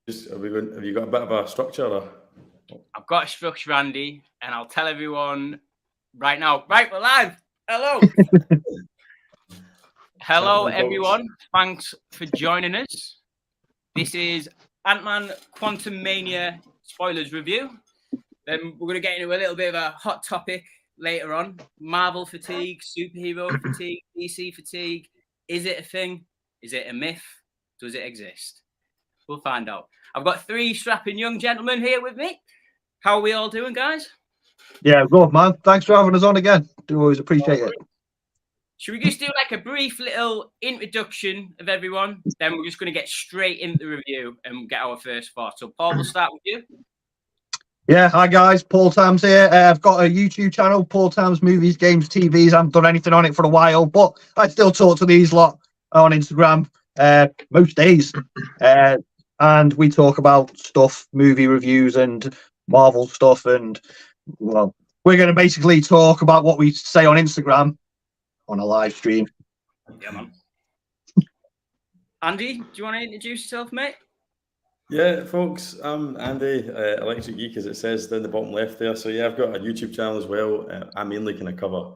Have you got a bit of a structure? Or? I've got a structure, Andy, and I'll tell everyone right now. Right, we're live. Hello. Hello, everyone. Thanks for joining us. This is Ant-Man Quantumania spoilers review. Then we're going to get into a little bit of a hot topic later on. Marvel fatigue, superhero fatigue, DC fatigue. Is it a thing? Is it a myth? Does it exist? We'll find out. I've got three strapping young gentlemen here with me. How are we all doing, guys? Yeah, good, man. Thanks for having us on again. Do always appreciate it. Should we just do like a brief little introduction of everyone? Then we're just going to get straight into the review and get our first thoughts. So, Paul, we'll start with you. Yeah, hi guys, Paul Tams here. I've got a YouTube channel, Paul Tams Movies, Games, TVs. I haven't done anything on it for a while, but I still talk to these lot on Instagram most days. And we talk about stuff, movie reviews and Marvel stuff. And, well, we're going to basically talk about what we say on Instagram on a live stream. Yeah, man. Andy, do you want to introduce yourself, mate? Yeah, folks, I'm Andy, Electric Geek, as it says down the bottom left there. So yeah, I've got a YouTube channel as well. I mainly kind of cover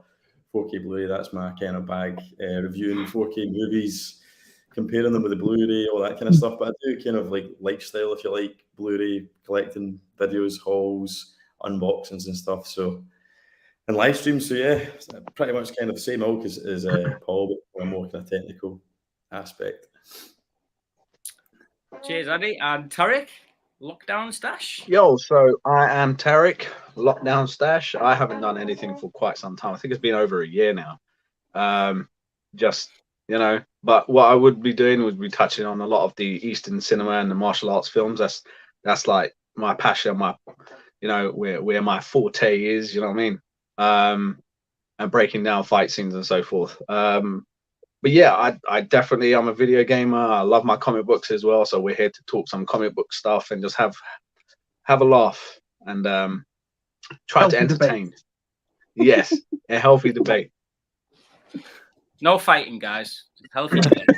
4K Blu-ray. That's my kind of bag, reviewing 4K movies, comparing them with the Blu-ray, all that kind of stuff. But I do kind of like lifestyle, if you like, Blu-ray, collecting videos, hauls, unboxings and stuff. So, and live streams. So yeah, pretty much kind of the same ilk as Paul, but a more kind of technical aspect. Cheers, Andy. And Tarek, Lockdown Stash. Yo, so I am Tarek, Lockdown Stash. I haven't done anything for quite some time. I think it's been over a year now. Just, you know, but what I would be doing would be touching on a lot of the Eastern cinema and the martial arts films. That's like my passion, my, you know, where my forte is, you know what I mean? And breaking down fight scenes and so forth. But yeah, I definitely, I'm a video gamer. I love my comic books as well. So we're here to talk some comic book stuff and just have a laugh and try Healthy to entertain. debate. Yes, a healthy debate. No fighting, guys. Healthy debate.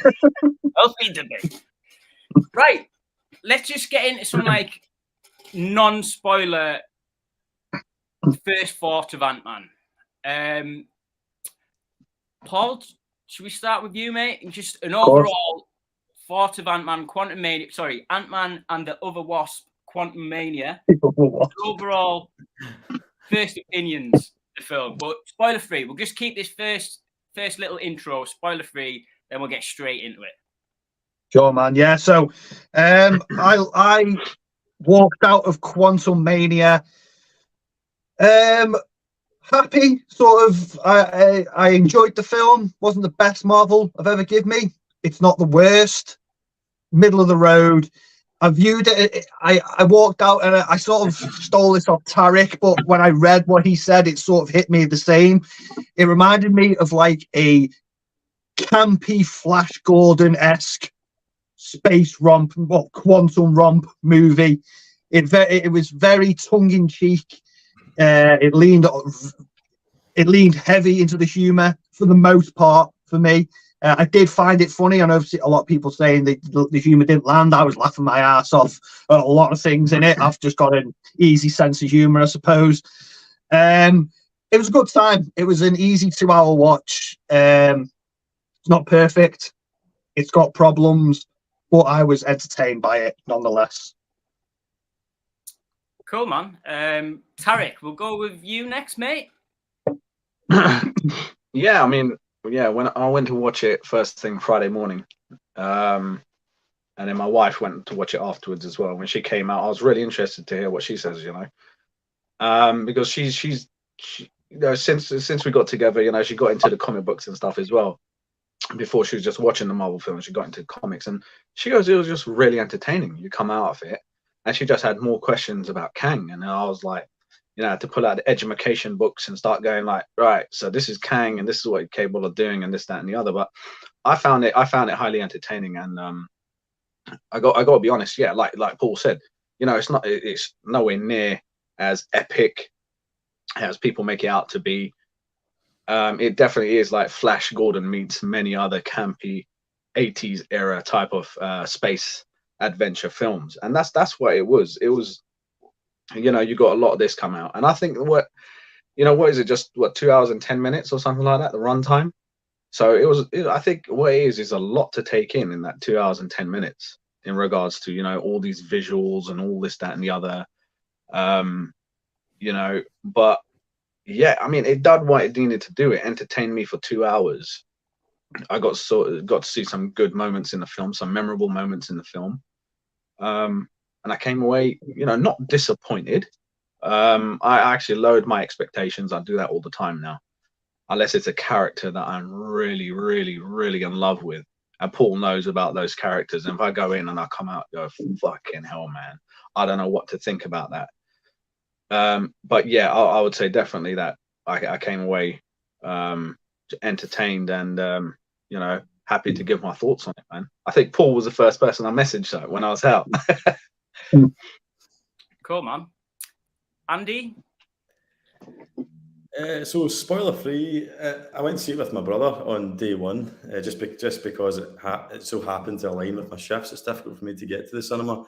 Healthy debate. Right. Let's just get into some like non-spoiler first thought of Ant-Man. Paul, should we start with you, mate? And just an overall thought of Ant-Man, Quantumania. Sorry, Ant-Man and the Other Wasp, Quantumania. Overall, first opinions of the film, but spoiler free. We'll just keep this first little intro spoiler free, then we'll get straight into it. Sure, man. Yeah. So, I walked out of Quantumania. Happy, sort of. I enjoyed the film. Wasn't the best Marvel I've ever given me. It's not the worst. Middle of the road. I viewed it. I walked out and I sort of stole this off Tarek, but when I read what he said, it sort of hit me the same. It reminded me of like a campy Flash Gordon-esque space romp, well, quantum romp movie. It was very tongue-in-cheek. It leaned heavy into the humor for the most part for me. I did find it funny. I know a lot of people saying that the humor didn't land. I was laughing my ass off at a lot of things in it. I've just got an easy sense of humor, I suppose. It was a good time. It was an easy 2-hour watch. It's not perfect. It's got problems, but I was entertained by it nonetheless. Cool, man. Tarek, we'll go with you next, mate. Yeah, I mean, yeah, when I went to watch it first thing Friday morning, and then my wife went to watch it afterwards as well. When she came out, I was really interested to hear what she says, you know, because she's you know, since we got together, you know, she got into the comic books and stuff as well. Before she was just watching the Marvel films, she got into comics, and she goes, it was just really entertaining. You come out of it, and she just had more questions about Kang, and I was like, you know, I had to pull out the education books and start going like, right, so this is Kang, and this is what he's capable of doing, and this, that, and the other. But I found it highly entertaining, and I got to be honest, yeah, like Paul said, you know, it's nowhere near as epic as people make it out to be. It definitely is like Flash Gordon meets many other campy 80s era type of space adventure films, and that's what it was. It was, you know, you got a lot of this come out, and I think what is it, just what, 2 hours and 10 minutes or something like that, the runtime. So I think what it is a lot to take in that 2 hours and 10 minutes in regards to, you know, all these visuals and all this, that, and the other. You know, but yeah, I mean, it done what it needed to do. It entertained me for 2 hours. I got to see some good moments in the film, some memorable moments in the film. And I came away, you know, not disappointed. I actually lowered my expectations. I do that all the time now, unless it's a character that I'm really, really, really in love with. And Paul knows about those characters. And if I go in and I come out, go, fucking hell, man, I don't know what to think about that. But yeah, I would say definitely that I came away entertained and you know, happy to give my thoughts on it, man. I think Paul was the first person I messaged when I was out. Cool, man. Andy? So spoiler free, I went to see it with my brother on day one, just because it so happened to align with my shifts. It's difficult for me to get to the cinema,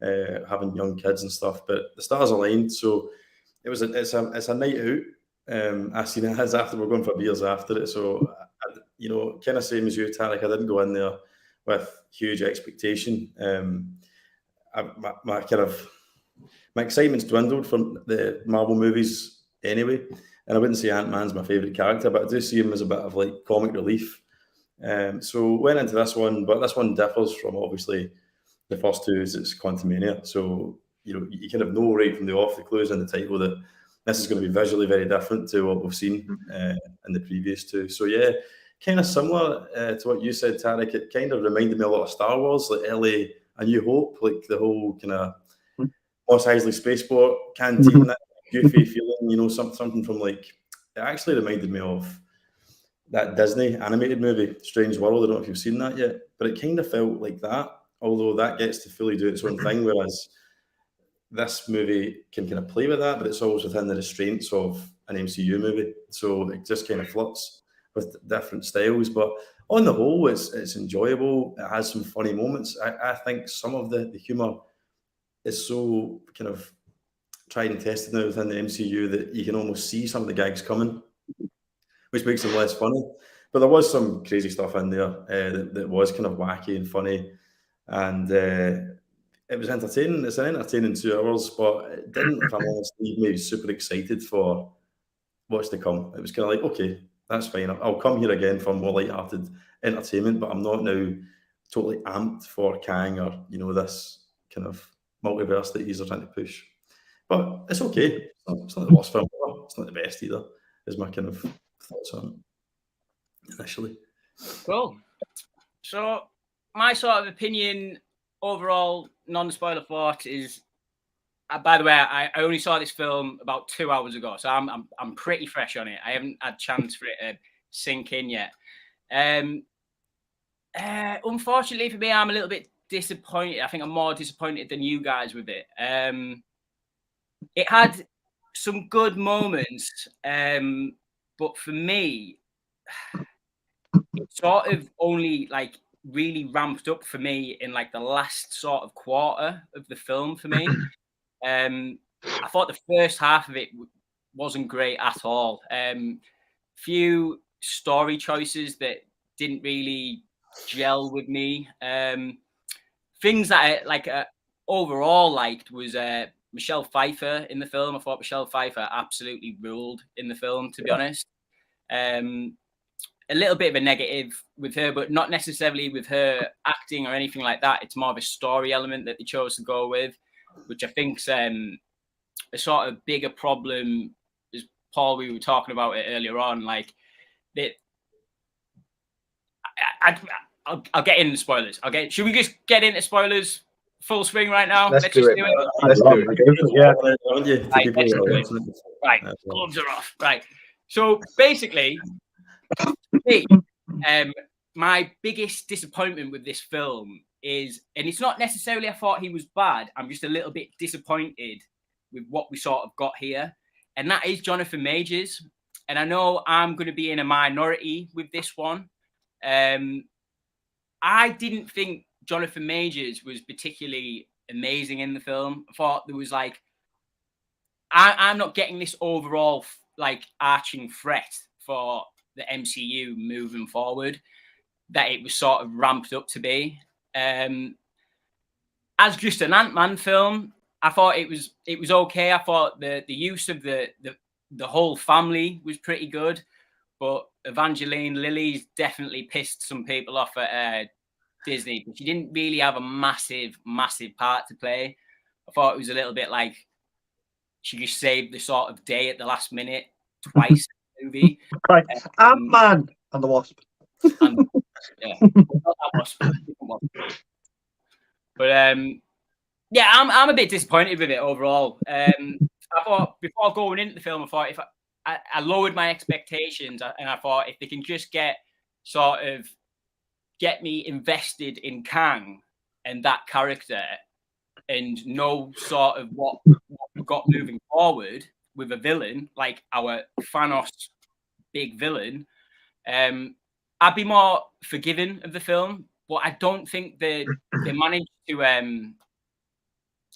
having young kids and stuff, but the stars aligned. So it's a night out. I seen it as after we're going for beers after it. So you know, kind of same as you, Tarek. I didn't go in there with huge expectation. My excitement's dwindled from the Marvel movies anyway. And I wouldn't say Ant-Man's my favourite character, but I do see him as a bit of like comic relief. So went into this one, but this one differs from obviously the first two. It's Quantumania, so you know you kind of know right from the off, the clues in the title, that this is going to be visually very different to what we've seen in the previous two. So yeah, kind of similar to what you said, Tarek. It kind of reminded me a lot of Star Wars, like LA, A New Hope, like the whole kind of Mos Eisley spaceport canteen, that goofy feeling, you know, something from like, it actually reminded me of that Disney animated movie, Strange World. I don't know if you've seen that yet, but it kind of felt like that, although that gets to fully do its own thing, whereas this movie can kind of play with that, but it's always within the restraints of an MCU movie. So it just kind of flirts with different styles, but on the whole, it's enjoyable. It has some funny moments. I think some of the humour is so kind of tried and tested now within the MCU that you can almost see some of the gags coming, which makes them less funny. But there was some crazy stuff in there that was kind of wacky and funny, and it was entertaining. It's an entertaining 2 hours, but it didn't, if I'm honest, leave me super excited for what's to come. It was kind of like, okay, that's fine. I'll come here again for more light-hearted entertainment, but I'm not now totally amped for Kang or, you know, this kind of multiverse that he's trying to push. But it's okay. It's not the worst film ever. It's not the best either, is my kind of thoughts on it initially. Cool. So my sort of opinion, overall, non-spoiler thought is, by the way, I only saw this film about 2 hours ago, so I'm pretty fresh on it. I haven't had a chance for it to sink in yet. Unfortunately for me, I'm a little bit disappointed. I think I'm more disappointed than you guys with it. It had some good moments, but for me, it sort of only like really ramped up for me in like the last sort of quarter of the film for me. I thought the first half of it wasn't great at all. Few story choices that didn't really gel with me. Things that I overall liked was Michelle Pfeiffer in the film. I thought Michelle Pfeiffer absolutely ruled in the film, to be honest. A little bit of a negative with her, but not necessarily with her acting or anything like that. It's more of a story element that they chose to go with, which I think's a sort of bigger problem. As Paul, we were talking about it earlier on, like that. I'll get into spoilers. Should we just get into spoilers full swing right now? Let's do it. Let's do it. Right, gloves are off. Right. So basically, me, my biggest disappointment with this film is, and it's not necessarily I thought he was bad, I'm just a little bit disappointed with what we sort of got here, and that is Jonathan Majors. And I know I'm going to be in a minority with this one. I didn't think Jonathan Majors was particularly amazing in the film. I thought there was like, I'm not getting this overall like arching threat for the MCU moving forward that it was sort of ramped up to be. As just an Ant-Man film, I thought it was okay. I thought the use of the whole family was pretty good, but Evangeline Lilly's definitely pissed some people off at Disney, but she didn't really have a massive part to play. I thought it was a little bit like she just saved the sort of day at the last minute twice in the movie. Right. Ant-Man and the Wasp. And, yeah, not that Wasp. But yeah, I'm a bit disappointed with it overall. I thought before going into the film, I thought if I lowered my expectations, and I thought if they can just get me invested in Kang and that character, and know sort of what we've got moving forward with a villain like our Thanos big villain, I'd be more forgiving of the film. But I don't think they managed to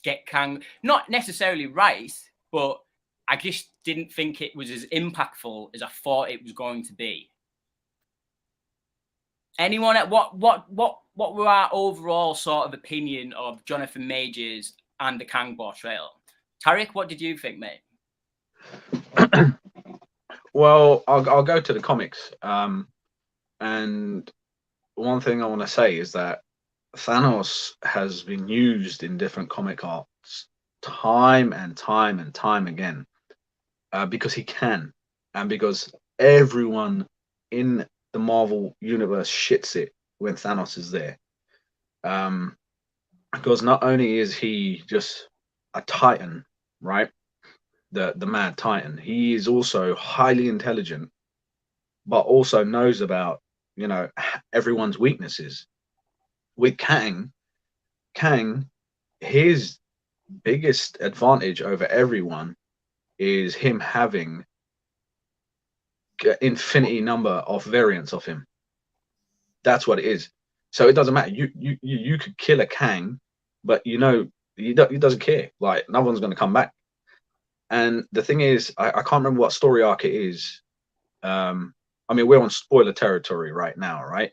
get Kang not necessarily right, but I just didn't think it was as impactful as I thought it was going to be. Anyone at what were our overall sort of opinion of Jonathan Majors and the Kang portrayal? Tarek, what did you think, mate? Well, I'll go to the comics. And one thing I want to say is that Thanos has been used in different comic arts time and time again, because he can, and because everyone in the Marvel universe shits it when Thanos is there. Because not only is he just a Titan, right? The mad Titan, he is also highly intelligent, but also knows about, you know, everyone's weaknesses. With Kang, his biggest advantage over everyone is him having infinity number of variants of him. That's what it is. So it doesn't matter. You could kill a Kang, but you know he doesn't care. Like, no one's going to come back. And the thing is, I can't remember what story arc it is. I mean, we're on spoiler territory right now, right?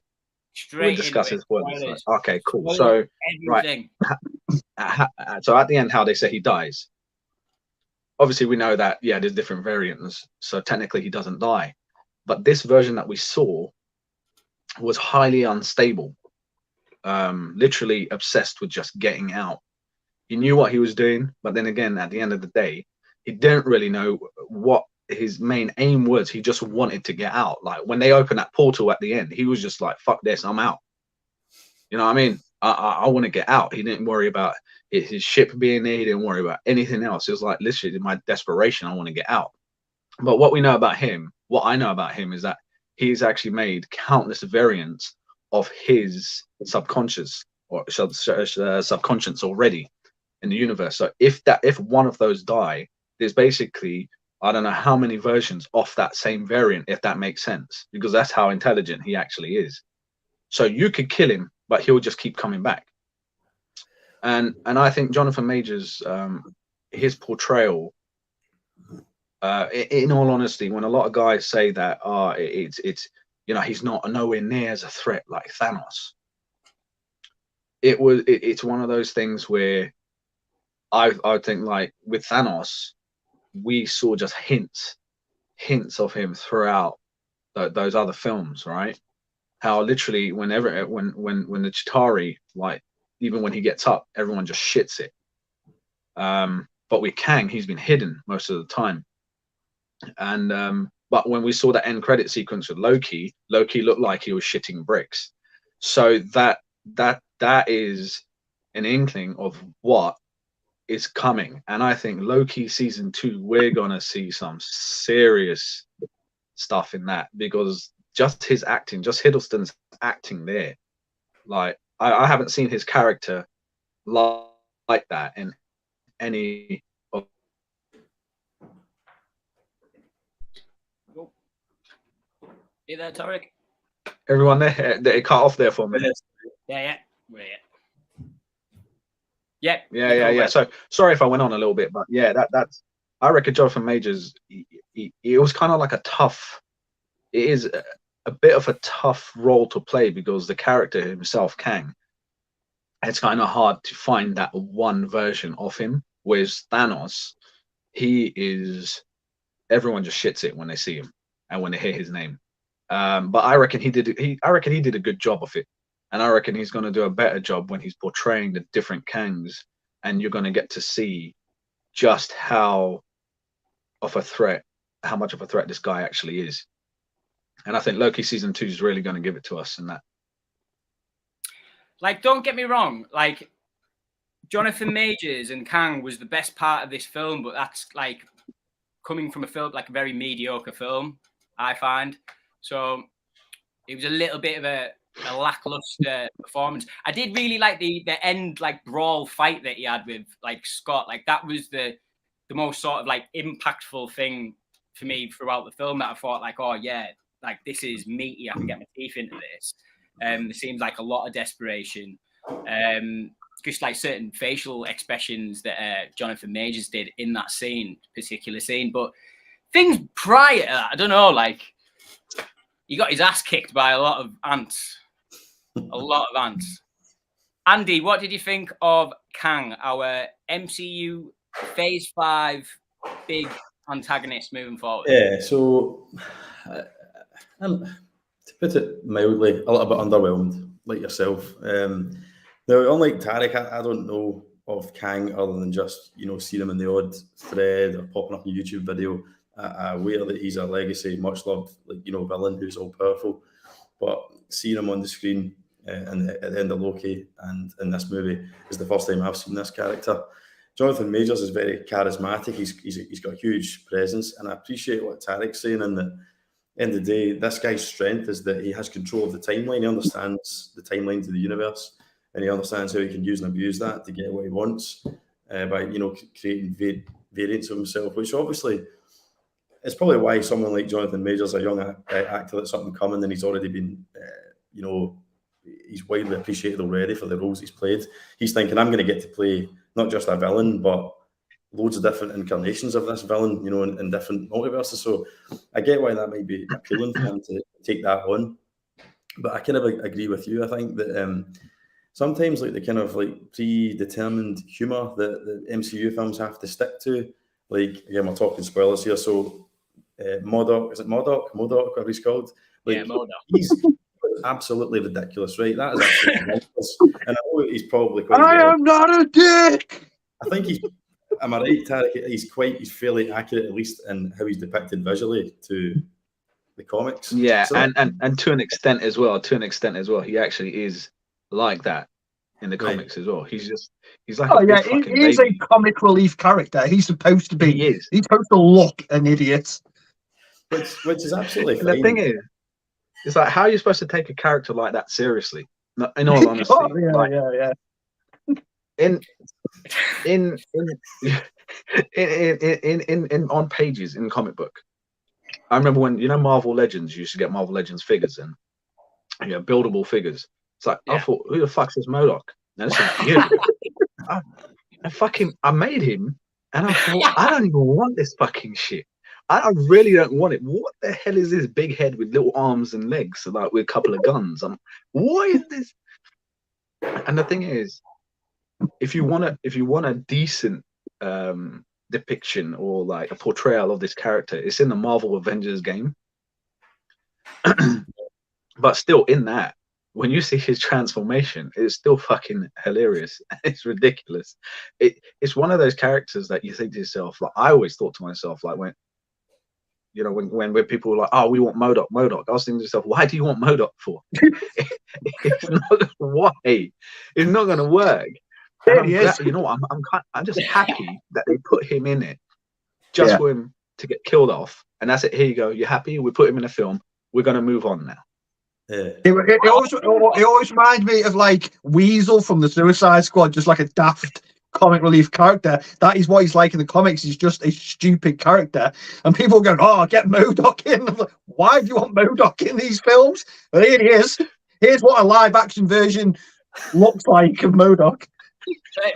We're discussing spoilers. Right? Okay, cool. So everything. Right. So at the end, how they say he dies. Obviously, we know that, yeah, there's different variants, so technically he doesn't die. But this version that we saw was highly unstable, literally obsessed with just getting out. He knew what he was doing, but then again, at the end of the day, he didn't really know what his main aim was. He just wanted to get out. Like, when they opened that portal at the end, he was just like, fuck this, I'm out. You know what I mean? I want to get out. He didn't worry about his ship being there. He didn't worry about anything else. It was like, literally, in my desperation, I want to get out. But what we know about him, what I know about him, is that he's actually made countless variants of his subconscious or subconscious already in the universe. So if one of those die, there's basically, I don't know how many versions of that same variant, if that makes sense, because that's how intelligent he actually is. So you could kill him, but he'll just keep coming back. And I think Jonathan Majors, his portrayal, in all honesty, when a lot of guys say that, it's you know, he's nowhere near as a threat like Thanos, it's one of those things where I think, like, with Thanos, we saw just hints of him throughout those other films, right? How literally whenever when the Chitauri, like, even when he gets up, everyone just shits it. But with Kang, he's been hidden most of the time. And but when we saw that end credit sequence with Loki looked like he was shitting bricks. So that is an inkling of what is coming. And I think Loki season 2, we're gonna see some serious stuff in that, because just his acting, just Hiddleston's acting there, like, I haven't seen his character like that in any of. You there, Tarek? Everyone there, it cut off there for me. Yeah. Yeah. So sorry if I went on a little bit, but yeah, that's. I reckon Jonathan Majors. It was kind of like a tough. It is a bit of a tough role to play because the character himself, Kang. It's kind of hard to find that one version of him. Whereas Thanos, he is. Everyone just shits it when they see him and when they hear his name. But I reckon he did. I reckon he did a good job of it, and I reckon he's going to do a better job when he's portraying the different Kangs, and you're going to get to see just how much of a threat this guy actually is. And I think Loki season 2 is really going to give it to us in that. Like, don't get me wrong. Like, Jonathan Majors and Kang was the best part of this film, but that's like coming from a film, like a very mediocre film, I find. So it was a little bit of a lackluster performance. I did really like the end, like, brawl fight that he had with, like, Scott. Like, that was the most sort of, like, impactful thing for me throughout the film, that I thought, like, oh yeah, like, this is meaty. I can get my teeth into this. There seems like a lot of desperation. Just like certain facial expressions that Jonathan Majors did in that particular scene. But things prior to that, I don't know, like, he got his ass kicked by a lot of ants. A lot of ants. Andy, what did you think of Kang, our MCU Phase 5 big antagonist moving forward? Yeah, so to put it mildly, a little bit underwhelmed, like yourself. Now, unlike Tarek, I don't know of Kang other than just, seeing him in the odd thread or popping up in a YouTube video. I'm aware that he's a legacy, much loved, villain who's all powerful. But seeing him on the screen and at the end of Loki and in this movie is the first time I've seen this character. Jonathan Majors is very charismatic. He's got a huge presence, and I appreciate what Tarek's saying. And at the end of the day, this guy's strength is that he has control of the timeline. He understands the timelines of the universe, and he understands how he can use and abuse that to get what he wants by creating variants of himself. Which obviously is probably why someone like Jonathan Majors, a young actor that's up and coming, and he's already been, he's widely appreciated already for the roles he's played. He's thinking, I'm going to get to play not just a villain, but loads of different incarnations of this villain, in different multiverses. So I get why that might be appealing for him to take that on. But I kind of agree with you. I think that sometimes, like, the kind of like predetermined humour that the MCU films have to stick to, like, again, we're talking spoilers here. So MODOK, is it MODOK, whatever he's called? Like, Yeah, MODOK. He's absolutely ridiculous, right? That is absolutely ridiculous. And I know he's probably quite. I am not a dick. I think he's. Am I right, Tarek? He's fairly accurate, at least in how he's depicted visually to the comics. Yeah, so, and to an extent as well. He actually is like that in the comics as well. He's like he's a comic relief character. He's supposed to be. He is. He's supposed to look an idiot. Which is absolutely fine. The thing is, it's like, how are you supposed to take a character like that seriously? In all honesty, in on pages in comic book. I remember when Marvel Legends, you used to get Marvel Legends figures and buildable figures. It's like, I thought, who the fuck's this MODOK? Now this is beautiful. I made him, and I thought, I don't even want this fucking shit. I really don't want it. What the hell is this big head with little arms and legs, like with a couple of guns? What is this? And the thing is, if you want a decent depiction or like a portrayal of this character, it's in the Marvel Avengers game. But still, in that, when you see his transformation, it's still fucking hilarious. It's ridiculous. It's one of those characters that you think to yourself, like, I always thought to myself, like, when people were like, oh, we want MODOK. I was thinking to myself, why do you want MODOK for? It's not why. It's not going to work. I'm just happy that they put him in it just for him to get killed off. And that's it. Here you go. You're happy? We put him in a film. We're going to move on now. Yeah. It always reminds me of like Weasel from the Suicide Squad, just like a daft comic relief character. That is what he's like in the comics. He's just a stupid character, and people are going, "Oh, get MODOK in." I'm like, why do you want MODOK in these films? But here he is. Here's what a live action version looks like of MODOK.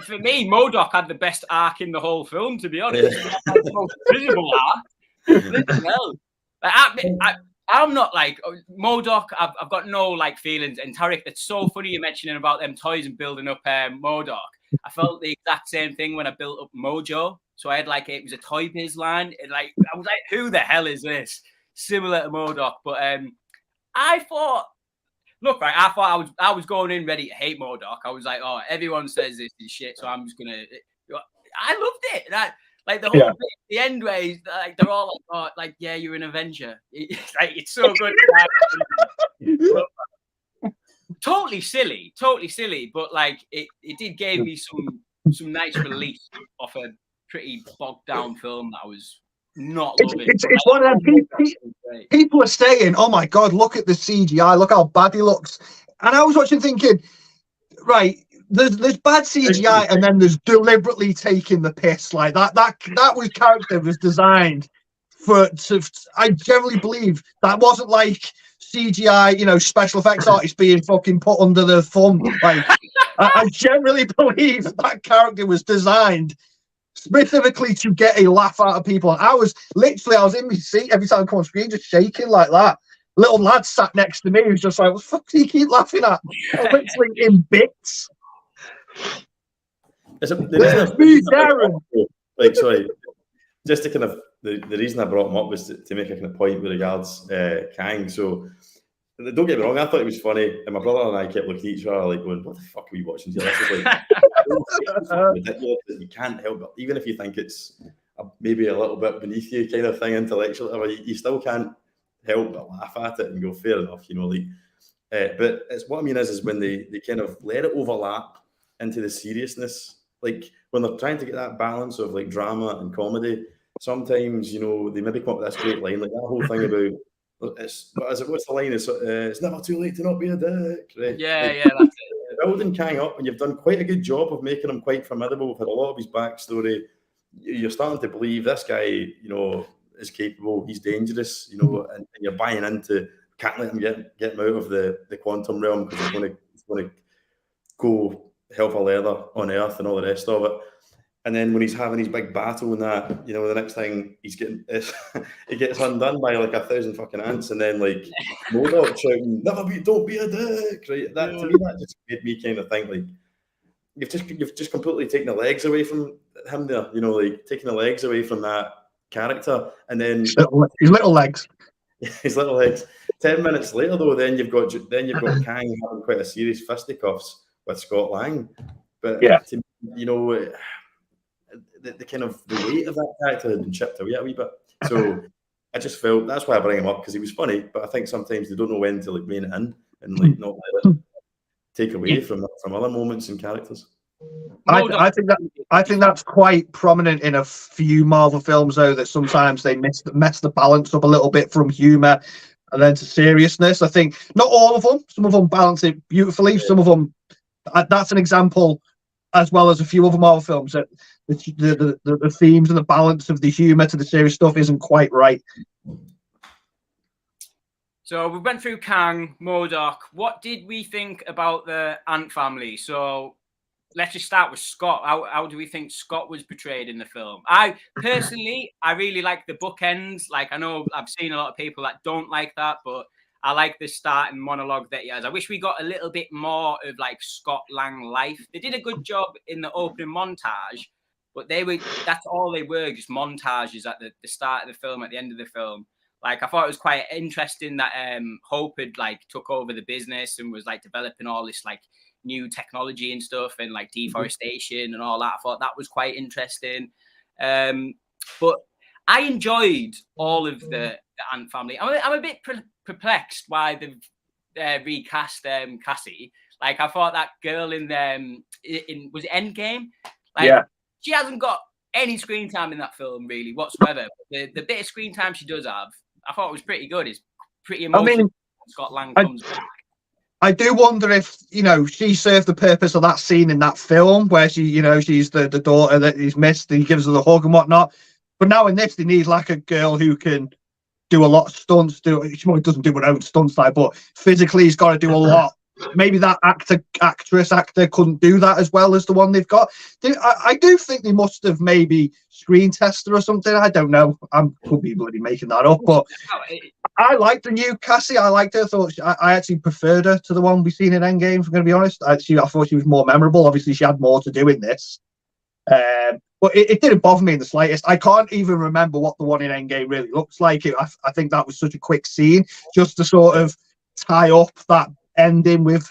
For me, MODOK had the best arc in the whole film, to be honest. He had the most visible arc. Listen, hell. Like, I'm not like MODOK. I've got no like feelings. And Tarek, that's so funny you mentioning about them toys and building up MODOK. I felt the exact same thing when I built up Mojo. So I had like it was a Toy Biz line, and like I was like, who the hell is this? Similar to MODOK, but I thought. Look, right, I thought I was going in ready to hate MODOK. I was like, oh, everyone says this is shit, so I'm just gonna. I loved it. Like the whole bit at the end where he's, like they're all like, oh, like yeah, you're an Avenger. It's so good. Totally silly, but like it did give me some nice relief off a pretty bogged down film that I was not loving. It's one of them people are saying, oh my god, look at the CGI, look how bad he looks. And I was watching thinking, right, there's bad CGI and then there's deliberately taking the piss. Like that was character was designed I generally believe that wasn't like CGI, special effects artists being fucking put under the thumb. Like I generally believe that character was designed specifically to get a laugh out of people. I was in my seat every time I come on screen, just shaking like that. Little lad sat next to me who's just like, what the fuck do you keep laughing at? I'm literally in bits. Darren. Like, sorry, just to kind of the reason I brought him up was to make a kind of point with regards Kang. So don't get me wrong, I thought it was funny, and my brother and I kept looking at each other like going, "What the fuck are we watching here?" This is like ridiculous that you can't help it, even if you think it's maybe a little bit beneath you, kind of thing, intellectually. You still can't help but laugh at it and go, "Fair enough," But it's what I mean is when they kind of let it overlap into the seriousness, like when they're trying to get that balance of like drama and comedy. Sometimes they maybe come up with this great line, like that whole thing about. What's the line? It's never too late to not be a dick, right? Yeah, that's it. Building Kang up, and you've done quite a good job of making him quite formidable. We've had a lot of his backstory. You're starting to believe this guy, is capable. He's dangerous, and you're buying into. Can't let him get him out of the quantum realm because he's going to go hell for leather on Earth and all the rest of it. And then when he's having his big battle and that, the next thing he's getting he gets undone by like 1,000 fucking ants, and then like MODOK shouting, "Don't be a dick!" Right? That to me, that just made me kind of think like you've just completely taken the legs away from him there. Like taking the legs away from that character, and then his little legs. His little legs. 10 minutes later, though, then you've got Kang having quite a serious fisticuffs with Scott Lang. But to me, the kind of the weight of that character had been chipped away a wee bit. So I just felt that's why I bring him up, because he was funny, but I think sometimes they don't know when to like rein it in and like not let it take away from other moments and characters. I think that's quite prominent in a few Marvel films, though, that sometimes they mess the balance up a little bit from humor and then to seriousness. I think not all of them. Some of them balance it beautifully. Some of them, that's an example, as well as a few other Marvel films, that the themes and the balance of the humor to the serious stuff isn't quite right. So we went through Kang, MODOK. What did we think about the Ant family? So let's just start with Scott. How do we think Scott was portrayed in the film? I really like the bookends. Like, I know I've seen a lot of people that don't like that, but I like the start and monologue that he has. I wish we got a little bit more of like Scott Lang life. They did a good job in the opening montage, but that's all they were, just montages at the start of the film, at the end of the film. Like, I thought it was quite interesting that Hope had like took over the business and was like developing all this like new technology and stuff and like deforestation and all that. I thought that was quite interesting. But I enjoyed all of the Ant family. I'm a bit perplexed why they've recast Cassie. Like, I thought that girl in was it Endgame? Like, she hasn't got any screen time in that film really whatsoever. The bit of screen time she does have, I thought it was pretty good. It's pretty emotional. I mean, Scott Lang comes back. I do wonder if, she served the purpose of that scene in that film where she, she's the daughter that he's missed, and he gives her the hug and whatnot. But now in this, they need like a girl who can do a lot of stunts. She doesn't do her own stunts, but physically he's got to do a lot maybe that actor couldn't do that as well as the one they've got. I do think they must have maybe screen tested or something. I don't know. I could be bloody making that up, but I liked the new Cassie. I liked her. I actually preferred her to the one we've seen in Endgame, if I'm going to be honest. I thought she was more memorable. Obviously, she had more to do in this. But it didn't bother me in the slightest. I can't even remember what the one in Endgame really looks like. I think that was such a quick scene just to sort of tie up that ending with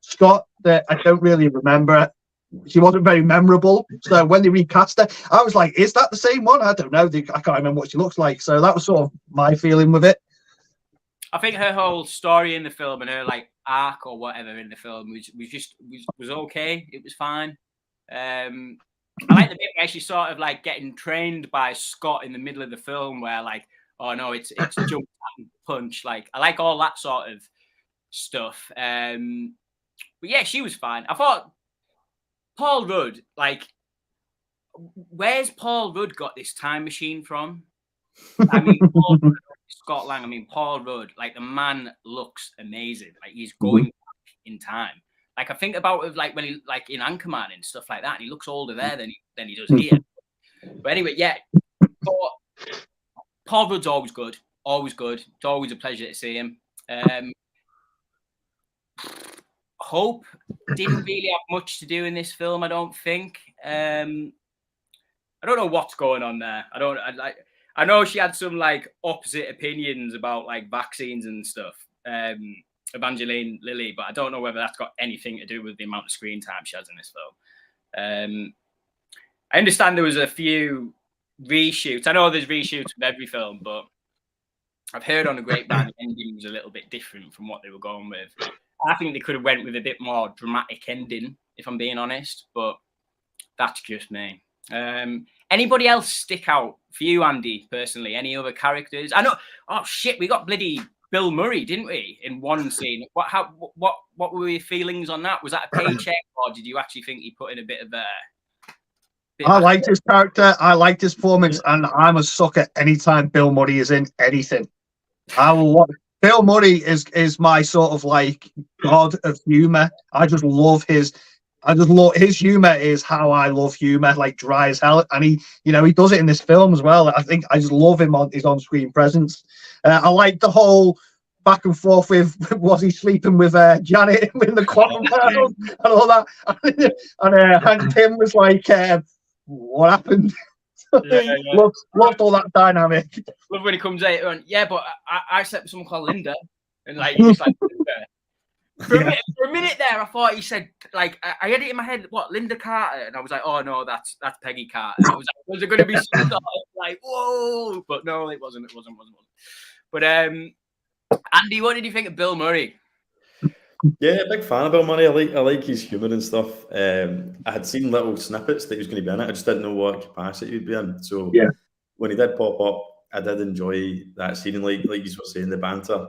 Scott that I don't really remember. She wasn't very memorable. So when they recast her, I was like, is that the same one? I don't know. I can't remember what she looks like. So that was sort of my feeling with it. I think her whole story in the film and her like arc or whatever in the film was okay. It was fine. I like the bit where she's sort of like getting trained by Scott in the middle of the film where like, oh no, it's jump and punch. Like I like all that sort of stuff. But yeah, she was fine. I thought Paul Rudd, like, where's Paul Rudd got this time machine from? I mean, Scott Lang. I mean, Paul Rudd, like the man looks amazing. Like he's going back in time. Like I think about it, like when he like in Anchorman and stuff like that, and he looks older there than he does here. But anyway, yeah. Paul Rudd's always good. Always good. It's always a pleasure to see him. Hope didn't really have much to do in this film, I don't think. I don't know what's going on there. I know she had some like opposite opinions about like vaccines and stuff. Evangeline Lilly, but I don't know whether that's got anything to do with the amount of screen time she has in this film. I understand there was a few reshoots. I know there's reshoots with every film, but I've heard on the grapevine the ending was a little bit different from what they were going with. I think they could have went with a bit more dramatic ending, if I'm being honest, but that's just me. Anybody else stick out for you, Andy, personally? Any other characters? I know. Oh shit, we got bloody Bill Murray, didn't we, in one scene? What were your feelings on that? Was that a paycheck, or did you actually think he put in a bit of I liked his character. I liked his performance, and I'm a sucker anytime Bill Murray is in anything. I will watch. Bill Murray is my sort of like god of humor. I just love his humor is how I love humor, like dry as hell. And he does it in this film as well. I think I just love him on his on-screen presence. I like the whole back and forth with was he sleeping with Janet in the Quantumania and all that. And Hank Pym was like, what happened? Loved all that dynamic. Love when he comes out and but I slept with someone called Linda, and like he's just like Linda. For a minute there, I thought he said like I had it in my head, what, Linda Carter, and I was like, oh no, that's Peggy Carter. And I was like, was it going to be some sort of like whoa? But no, it wasn't. But Andy, what did you think of Bill Murray? Yeah, big fan of Bill Murray. I like his humour and stuff. I had seen little snippets that he was going to be in it. I just didn't know what capacity he'd be in. So when he did pop up, I did enjoy that scene. And like you were saying, the banter,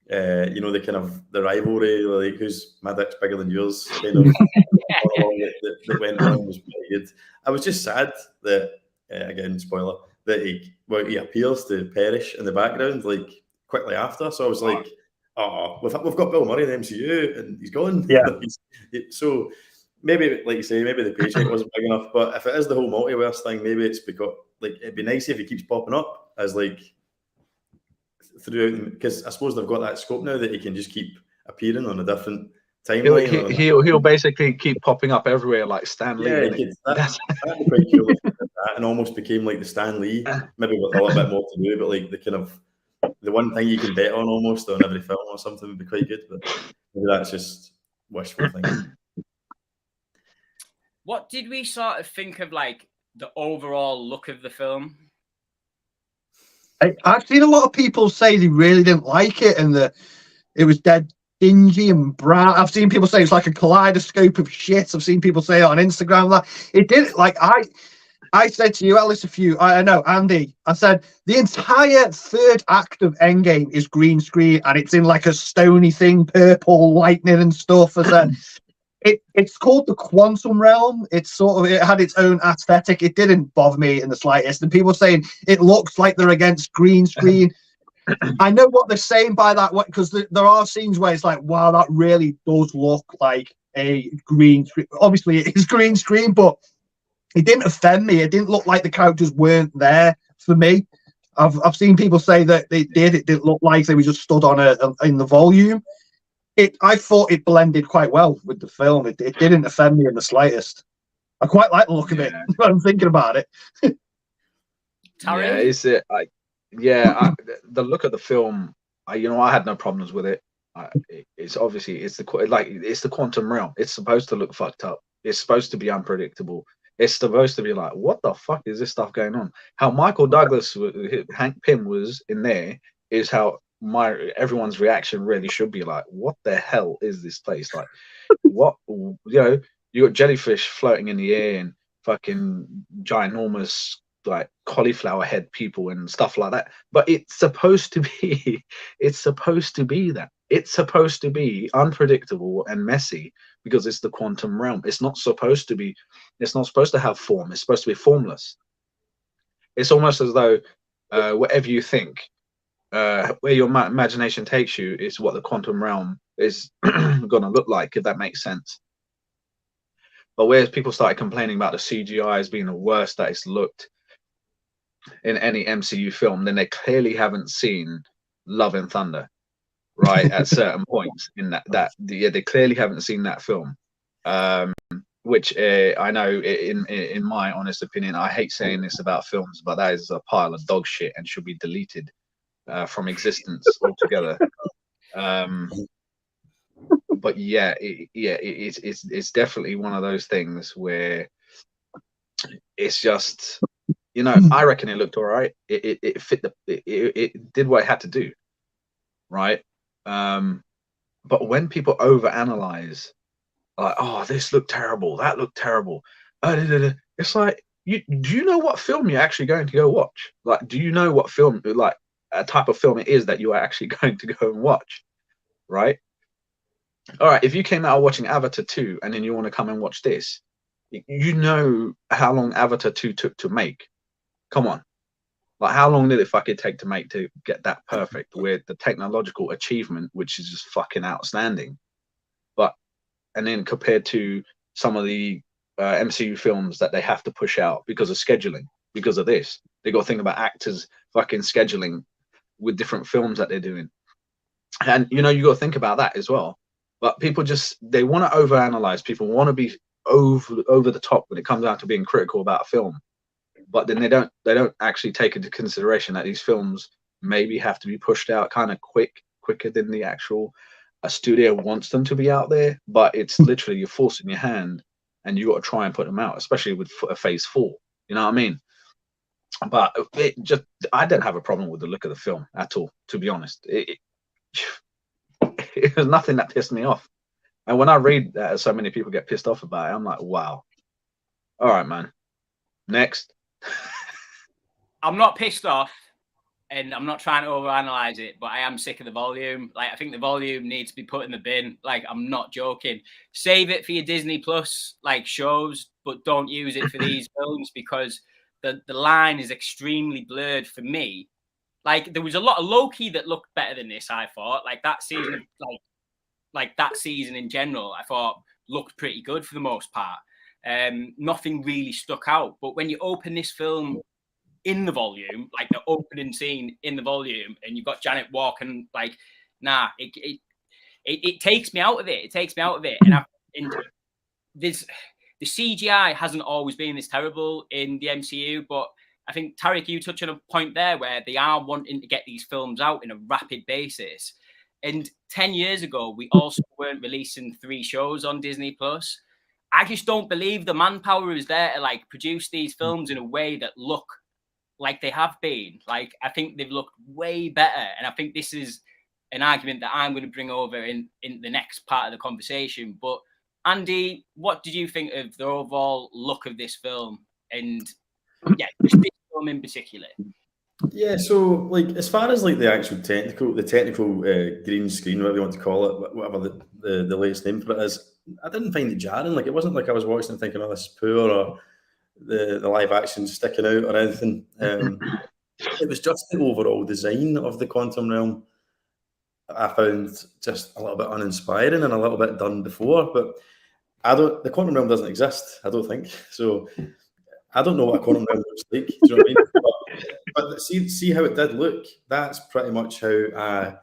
the kind of the rivalry, like who's my dick's bigger than yours, kind of that went on was pretty good. I was just sad that again, spoiler, that he appears to perish in the background like quickly after. So I was like, oh, we've got Bill Murray in the MCU and he's gone. Yeah. So maybe, like you say, maybe the paycheck wasn't big enough. But if it is the whole multiverse thing, maybe it's because like it'd be nice if he keeps popping up as like throughout, because I suppose they've got that scope now that he can just keep appearing on a different timeline. He'll basically keep popping up everywhere like Stan Lee. Yeah, that'd be quite cool if he did that and almost became like the Stan Lee, maybe with a little bit more to do, but like the kind of the one thing you can bet on almost on every film or something would be quite good, but maybe that's just wishful thinking. What did we sort of think of like the overall look of the film? I've seen a lot of people say they really didn't like it and it was dead dingy and brown. I've seen people say it's like a kaleidoscope of shit. I've seen people say it on Instagram that it did. Like I said to you, Ellis, Andy, I said the entire third act of Endgame is green screen and it's in like a stony thing, purple lightning and stuff. I said it's called the Quantum Realm. It had its own aesthetic. It didn't bother me in the slightest. And people saying it looks like they're against green screen. I know what they're saying by that, because there are scenes where it's like, wow, that really does look like a green screen. Obviously, it is green screen, but it didn't offend me. It didn't look like the characters weren't there for me. I've seen people say that they did. It didn't look like they were just stood on in the volume. I thought it blended quite well with the film. It didn't offend me in the slightest. I quite like the look of it when I'm thinking about it. Tarry? The look of the film, I had no problems with it. It's obviously it's the quantum realm. It's supposed to look fucked up. It's supposed to be unpredictable. It's supposed to be like, what the fuck is this stuff going on? How Michael Douglas, Hank Pym was in there is how everyone's reaction really should be like, what the hell is this place? Like, what, you got jellyfish floating in the air and fucking ginormous like cauliflower head people and stuff like that. But it's supposed to be that. It's supposed to be unpredictable and messy because it's the quantum realm. It's not supposed to have form. It's supposed to be formless. It's almost as though whatever you think, where your imagination takes you is what the quantum realm is going to look like, if that makes sense. But whereas people started complaining about the CGI as being the worst that it's looked in any MCU film, then they clearly haven't seen Love and Thunder, right? At certain points in they clearly haven't seen that film, which I know in my honest opinion, I hate saying this about films, but that is a pile of dog shit and should be deleted from existence altogether. But it's definitely one of those things where it's just, I reckon it looked all right. It fit it did what it had to do, right? But when people overanalyze, like, oh, this looked terrible, that looked terrible, it's like, do you know what film you're actually going to go watch? Like, do you know what film, like a type of film it is that you are actually going to go and watch, right? All right, if you came out watching Avatar 2 and then you want to come and watch this, you know how long Avatar 2 took to make. Come on. Like, how long did it fucking take to get that perfect with the technological achievement, which is just fucking outstanding? And then compared to some of the MCU films that they have to push out because of scheduling, because of this, they got to think about actors fucking scheduling with different films that they're doing. And, you got to think about that as well. But people they want to overanalyze. People want to be over the top when it comes down to being critical about a film. But then they don't actually take into consideration that these films maybe have to be pushed out kind of quicker than the actual studio wants them to be out there. But it's literally you're forcing your hand, and you got to try and put them out, especially with Phase 4. You know what I mean? But I don't have a problem with the look of the film at all, to be honest. It was nothing that pissed me off. And when I read that so many people get pissed off about it, I'm like, wow. All right, man. Next. I'm not pissed off, and I'm not trying to overanalyze it, but I am sick of the volume. Like, I think the volume needs to be put in the bin. Like, I'm not joking. Save it for your Disney Plus shows, but don't use it for these films, because the line is extremely blurred for me. Like, there was a lot of Loki that looked better than this, I thought. Like, that season, like that season in general, I thought looked pretty good for the most part. Nothing really stuck out. But when you open this film in the volume, like the opening scene in the volume, and you've got Janet walking, like, nah, it takes me out of it. It takes me out of it. And the CGI hasn't always been this terrible in the MCU, but I think, Tarek, you touched on a point there where they are wanting to get these films out in a rapid basis. And 10 years ago, we also weren't releasing 3 shows on Disney Plus. I just don't believe the manpower is there to produce these films in a way that look like they have been. Like, I think they've looked way better. And I think this is an argument that I'm going to bring over in the next part of the conversation. But Andy, what did you think of the overall look of this film? And yeah, just this film in particular. Yeah, so as far as the actual technical green screen, whatever you want to call it, whatever the latest name for it is, I didn't find it jarring. It wasn't like I was watching and thinking, oh, this is poor, or the live action sticking out or anything. it was just the overall design of the Quantum Realm I found just a little bit uninspiring and a little bit done before. But the Quantum Realm doesn't exist, I don't think. So I don't know what a Quantum Realm looks like. Do you know what I mean? But see how it did look. That's pretty much how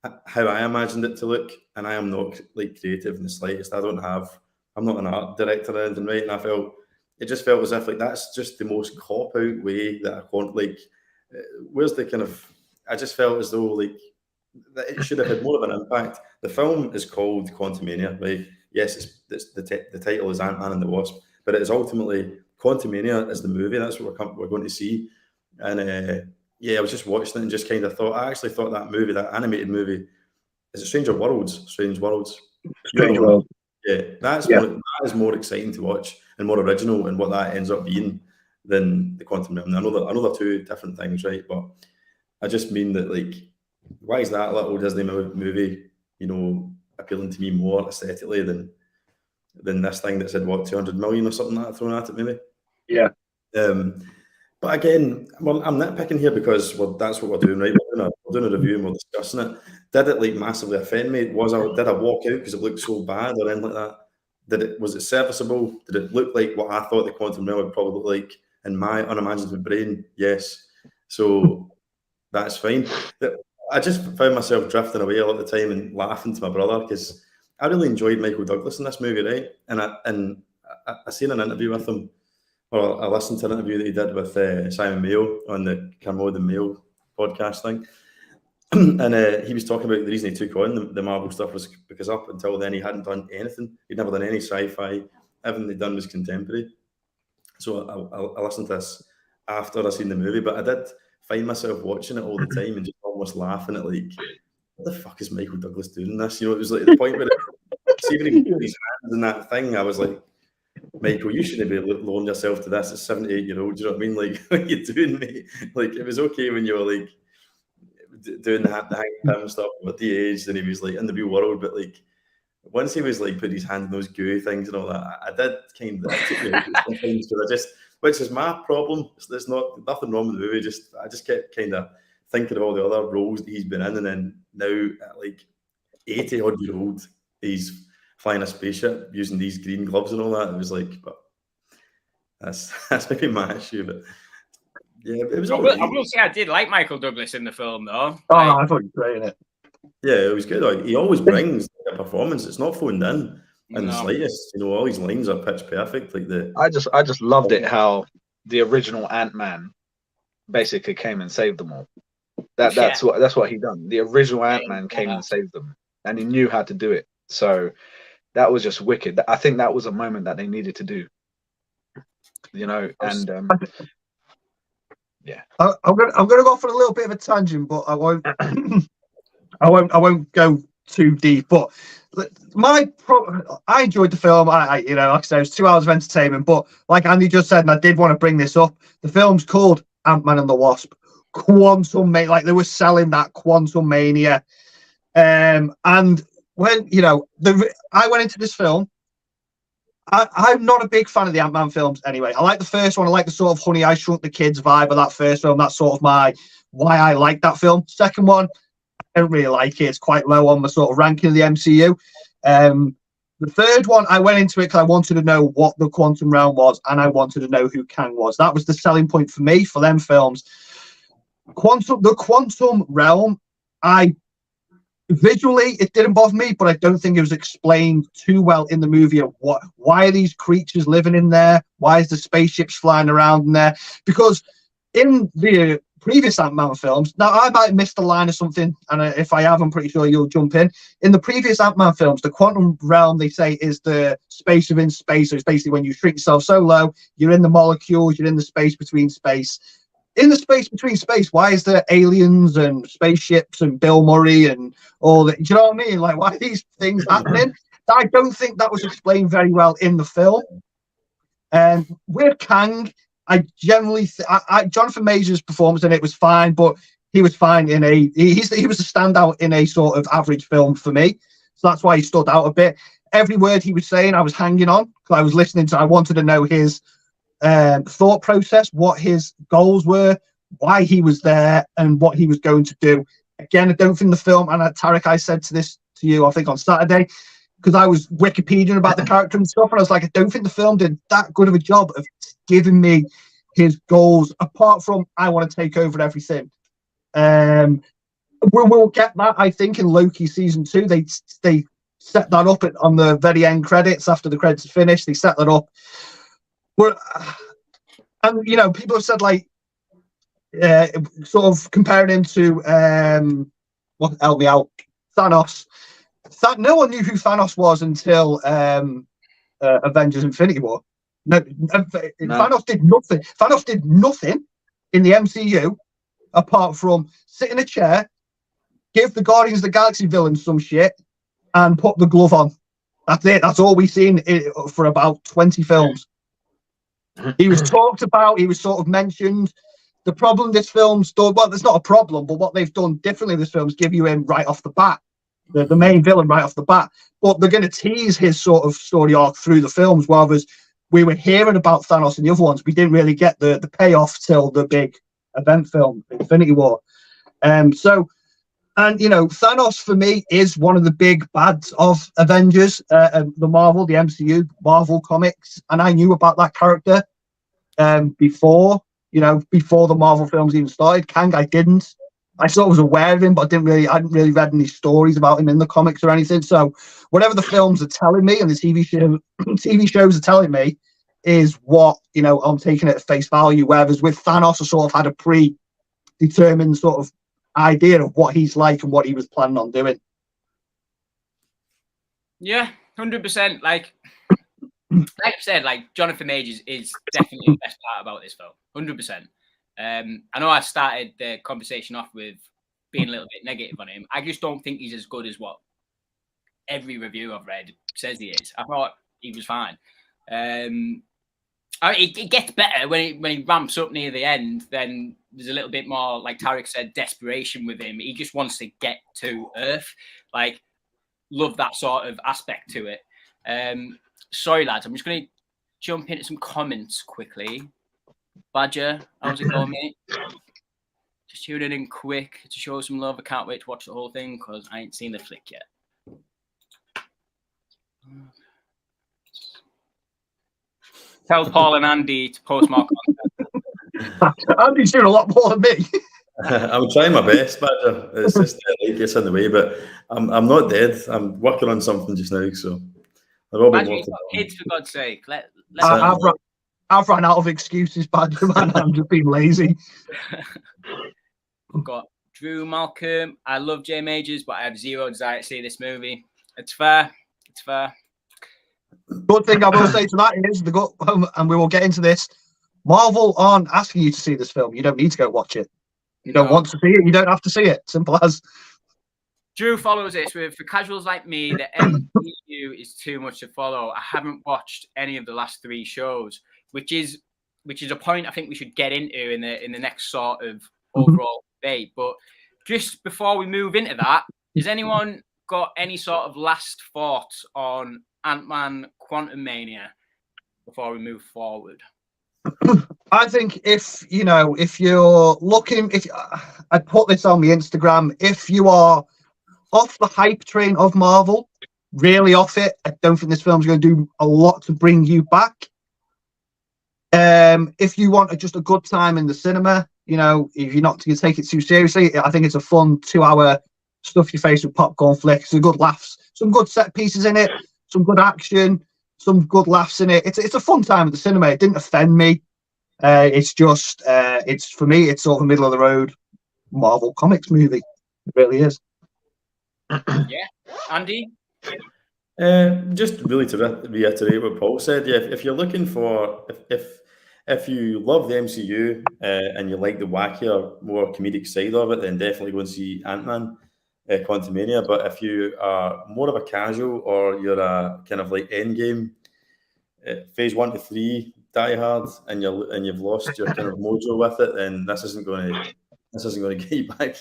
I imagined it to look. And I am not like creative in the slightest. I'm not an art director or anything, right? And it just felt as if like that's just the most cop out way that I want. Like, where's the kind of? I just felt as though like that it should have had more of an impact. The film is called Quantumania, right? Yes, the title is Ant-Man and the Wasp, but it is ultimately Quantumania is the movie. That's what we're going to see. And I was just watching it and just kind of thought. I actually thought that movie, that animated movie, is it Strange Worlds? Strange Worlds. Yeah, that is more exciting to watch and more original in what that ends up being than the Quantum Realm. I know they're two different things, right? But I just mean that, like, why is that little Disney movie, appealing to me more aesthetically than this thing that said 200 million or something like that thrown at it, maybe? Yeah. But again, I'm nitpicking here because that's what we're doing, right? We're doing a review and we're discussing it. Did it like massively offend me? Did I walk out because it looked so bad or anything like that? Was it serviceable? Did it look like what I thought the Quantum Realm would probably look like in my unimaginative brain? Yes. So that's fine. I just found myself drifting away a lot of the time and laughing to my brother because I really enjoyed Michael Douglas in this movie, right? And I seen an interview with him. Well, I listened to an interview that he did with Simon Mayo on the Kermode and Mayo podcast thing. And he was talking about the reason he took on the Marvel stuff was because up until then he hadn't done anything. He'd never done any sci-fi. Everything he'd done was contemporary. So I listened to this after I seen the movie, but I did find myself watching it all the time and just almost laughing at like, what the fuck is Michael Douglas doing this? It was like the point where see when he put his hands in that thing, I was like, Michael, you shouldn't be lowering yourself to this as 78-year-old. Do you know what I mean? Like, what are you doing, mate? Like, it was okay when you were like doing the Hank Pym stuff at the age, and he was like in the real world. But like, once he was like putting his hand in those gooey things and all that, I did kind of took me out sometimes because which is my problem. There's nothing wrong with the movie. I just kept kind of thinking of all the other roles that he's been in, and then now at like 80-odd-year-old, he's flying a spaceship using these green gloves and all that. It was like, but that's maybe my issue. But yeah, it was. I will say I did like Michael Douglas in the film, though. Oh, I thought he was great in it. Yeah, it was good. Like, he always brings a performance. It's not phoned in the slightest. All his lines are pitch perfect. Like I just loved it how the original Ant-Man basically came and saved them all. That's what he done. The original Ant-Man came and saved them, and he knew how to do it. So that was just wicked. I think that was a moment that they needed to do. And yeah. I'm gonna go off on a little bit of a tangent, but I won't. I won't go too deep. But I enjoyed the film. Like I said, it was 2 hours of entertainment. But like Andy just said, and I did want to bring this up, the film's called Ant-Man and the Wasp. Quantumania, like they were selling that Quantumania, and when I went into this film, I'm not a big fan of the Ant-Man films anyway. I like the first one. I like the sort of Honey, I Shrunk the Kids vibe of that first film. That's sort of why I like that film. Second one, I don't really like it. It's quite low on the sort of ranking of the MCU. The third one, I went into it because I wanted to know what the Quantum Realm was, and I wanted to know who Kang was. That was the selling point for me for them films. The Quantum Realm, visually it didn't bother me, but I don't think it was explained too well in the movie of why are these creatures living in there, why is the spaceships flying around in there, because in the previous Ant-Man films, now I might have missed a line or something, and if I have, I'm pretty sure you'll jump in the previous Ant-Man films, the Quantum Realm, they say, is the space within space. So it's basically when you shrink yourself so low, you're in the molecules, you're in the space between space. In the space between space, why is there aliens and spaceships and Bill Murray and all that? Do you know what I mean? Like, why are these things happening? I don't think that was explained very well in the film. And with Kang, I generally Jonathan Major's performance in it was fine, but he was fine in he was a standout in a sort of average film for me. So that's why he stood out a bit. Every word he was saying, I was hanging on because I was listening to. I wanted to know his thought process, what his goals were, why he was there and what he was going to do. Again, I don't think the film, and Tarek, I said to you, I think on Saturday, because I was Wikipediaing about the character and stuff, and I was like, I don't think the film did that good of a job of giving me his goals, apart from I want to take over everything. We'll get that, I think, in Loki season 2. They set that up on the very end credits. After the credits are finished, they set that up. And you know, people have said like, sort of comparing him to help me out, Thanos. No one knew who Thanos was until Avengers: Infinity War. No, Thanos did nothing. Thanos did nothing in the MCU apart from sit in a chair, give the Guardians of the Galaxy villains some shit, and put the glove on. That's it. That's all we've seen for about 20 films. He was talked about. He was sort of mentioned. The problem this film's done, well, there's not a problem, but what they've done differently in this film is give you him right off the bat, the main villain right off the bat. But they're going to tease his sort of story arc through the films, whereas we were hearing about Thanos in the other ones. We didn't really get the payoff till the big event film, Infinity War. And you know, Thanos for me is one of the big bads of Avengers, the MCU, Marvel comics, and I knew about that character before the Marvel films even started. Kang, I didn't. I sort of was aware of him, but I hadn't really read any stories about him in the comics or anything. So whatever the films are telling me and the TV shows are telling me is what, you know, I'm taking it at face value. Whereas with Thanos, I sort of had a predetermined sort of idea of what he's like and what he was planning on doing. Yeah, 100%. Like I said, like Jonathan Majors is definitely the best part about this film. 100%. I know I started the conversation off with being a little bit negative on him. I just don't think he's as good as what every review I've read says he is. I thought he was fine. It gets better when he ramps up near the end. Then there's a little bit more, like Tarek said, desperation with him. He just wants to get to Earth. Like, love that sort of aspect to it. Sorry, lads, I'm just going to jump into some comments quickly. Badger, how's it going, mate? Just tuning in quick to show some love. I can't wait to watch the whole thing because I ain't seen the flick yet. Tell Paul and Andy to post more content. Andy's doing a lot more than me. I'm trying my best, Badger. It's just like it's in the way, but I'm not dead. I'm working on something just now, so there will be Badger, more you've to got come. kids, for God's sake. I've run out of excuses, Badger, man. I'm just being lazy. We've got Drew Malcolm. I love J Majors, but I have zero desire to see this movie. It's fair. It's fair. Good thing I will say to that is and we will get into this. Marvel aren't asking you to see this film. You don't need to go watch it. You don't want to see it. You don't have to see it. Simple as. Drew follows this with, for casuals like me, the MCU is too much to follow. I haven't watched any of the last 3 shows, which is a point I think we should get into in the next sort of overall debate. But just before we move into that, has anyone got any sort of last thoughts on Ant-Man Quantumania before we move forward? I think if you're looking, I put this on my Instagram, if you are off the hype train of Marvel, really off it, I don't think this film's going to do a lot to bring you back. If you want just a good time in the cinema, you know, if you're not going to take it too seriously, I think it's a fun 2-hour stuff your face with popcorn flick. Some good laughs, some good set pieces in it, some good action, some good laughs in it. It's a fun time at the cinema. It didn't offend me. It's just, it's for me, it's sort of a middle of the road Marvel Comics movie. It really is. Yeah, Andy. Just really to reiterate what Paul said. Yeah, if you're looking for, if you love the MCU and you like the wackier, more comedic side of it, then definitely go and see Ant-Man Quantumania. But if you are more of a casual, or you're a kind of like Endgame, phase 1 to 3 diehard, and you've lost your kind of mojo with it, then this isn't going to get you back,